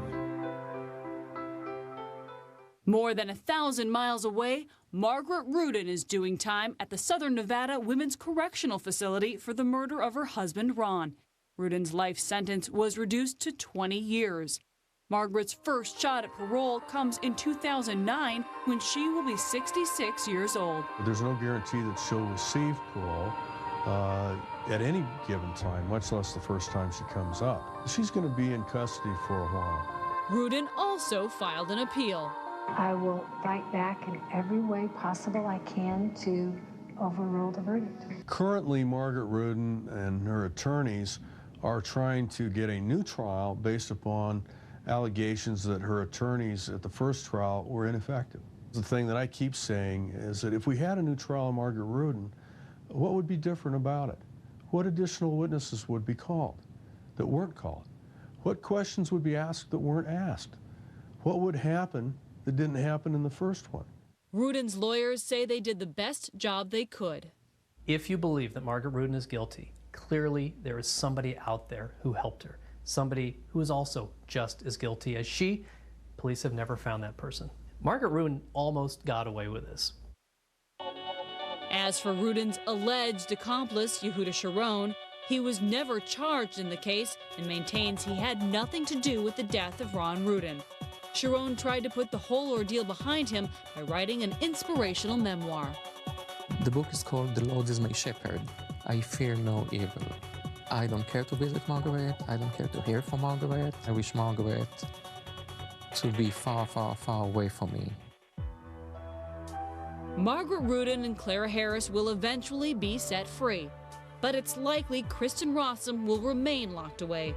More than 1,000 miles away, Margaret Rudin is doing time at the Southern Nevada Women's Correctional Facility for the murder of her husband, Ron. Rudin's life sentence was reduced to 20 years. Margaret's first shot at parole comes in 2009 when she will be 66 years old. There's no guarantee that she'll receive parole at any given time, much less the first time she comes up. She's going to be in custody for a while. Rudin also filed an appeal. I will fight back in every way possible I can to overrule the verdict. Currently, Margaret Rudin and her attorneys are trying to get a new trial based upon allegations that her attorneys at the first trial were ineffective. The thing that I keep saying is that if we had a new trial on Margaret Rudin, what would be different about it? What additional witnesses would be called that weren't called? What questions would be asked that weren't asked? What would happen that didn't happen in the first one? Rudin's lawyers say they did the best job they could. If you believe that Margaret Rudin is guilty, clearly there is somebody out there who helped her, somebody who is also just as guilty as she. Police have never found that person. Margaret Rudin almost got away with this. As for Rudin's alleged accomplice, Yehuda Sharon, he was never charged in the case and maintains he had nothing to do with the death of Ron Rudin. Sharon tried to put the whole ordeal behind him by writing an inspirational memoir. The book is called The Lord is My Shepherd. I fear no evil. I don't care to visit Margaret. I don't care to hear from Margaret. I wish Margaret to be far, far, far away from me. Margaret Rudin and Clara Harris will eventually be set free, but it's likely Kristen Rossum will remain locked away.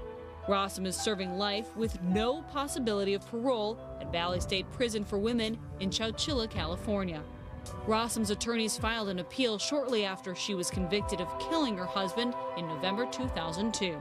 Rossum is serving life with no possibility of parole at Valley State Prison for Women in Chowchilla, California. Rossum's attorneys filed an appeal shortly after she was convicted of killing her husband in November 2002.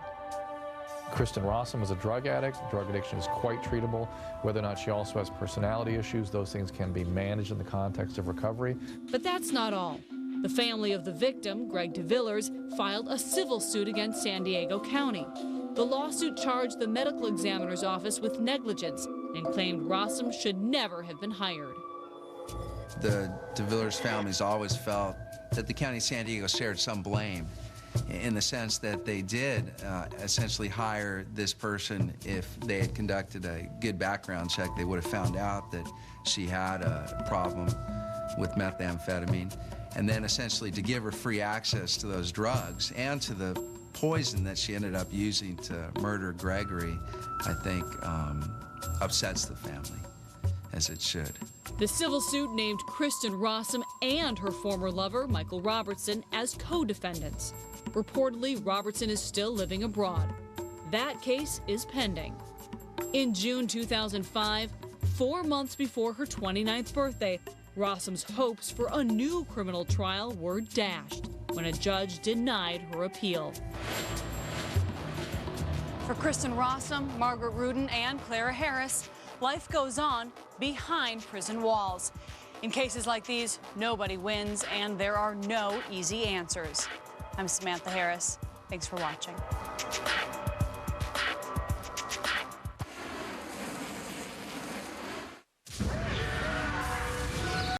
Kristen Rossum was a drug addict. Drug addiction is quite treatable. Whether or not she also has personality issues, those things can be managed in the context of recovery. But that's not all. The family of the victim, Greg DeVillers, filed a civil suit against San Diego County. The lawsuit charged the medical examiner's office with negligence and claimed Rossum should never have been hired. The DeVillers families always felt that the County of San Diego shared some blame in the sense that they did essentially hire this person. If they had conducted a good background check, they would have found out that she had a problem with methamphetamine. And then essentially to give her free access to those drugs and to the poison that she ended up using to murder Gregory, I think upsets the family, as it should. The civil suit named Kristen Rossum and her former lover, Michael Robertson, as co-defendants. Reportedly, Robertson is still living abroad. That case is pending. In June 2005, 4 months before her 29th birthday, Rossum's hopes for a new criminal trial were dashed when a judge denied her appeal. For Kristen Rossum, Margaret Rudin, and Clara Harris, life goes on behind prison walls. In cases like these, nobody wins, and there are no easy answers. I'm Samantha Harris. Thanks for watching.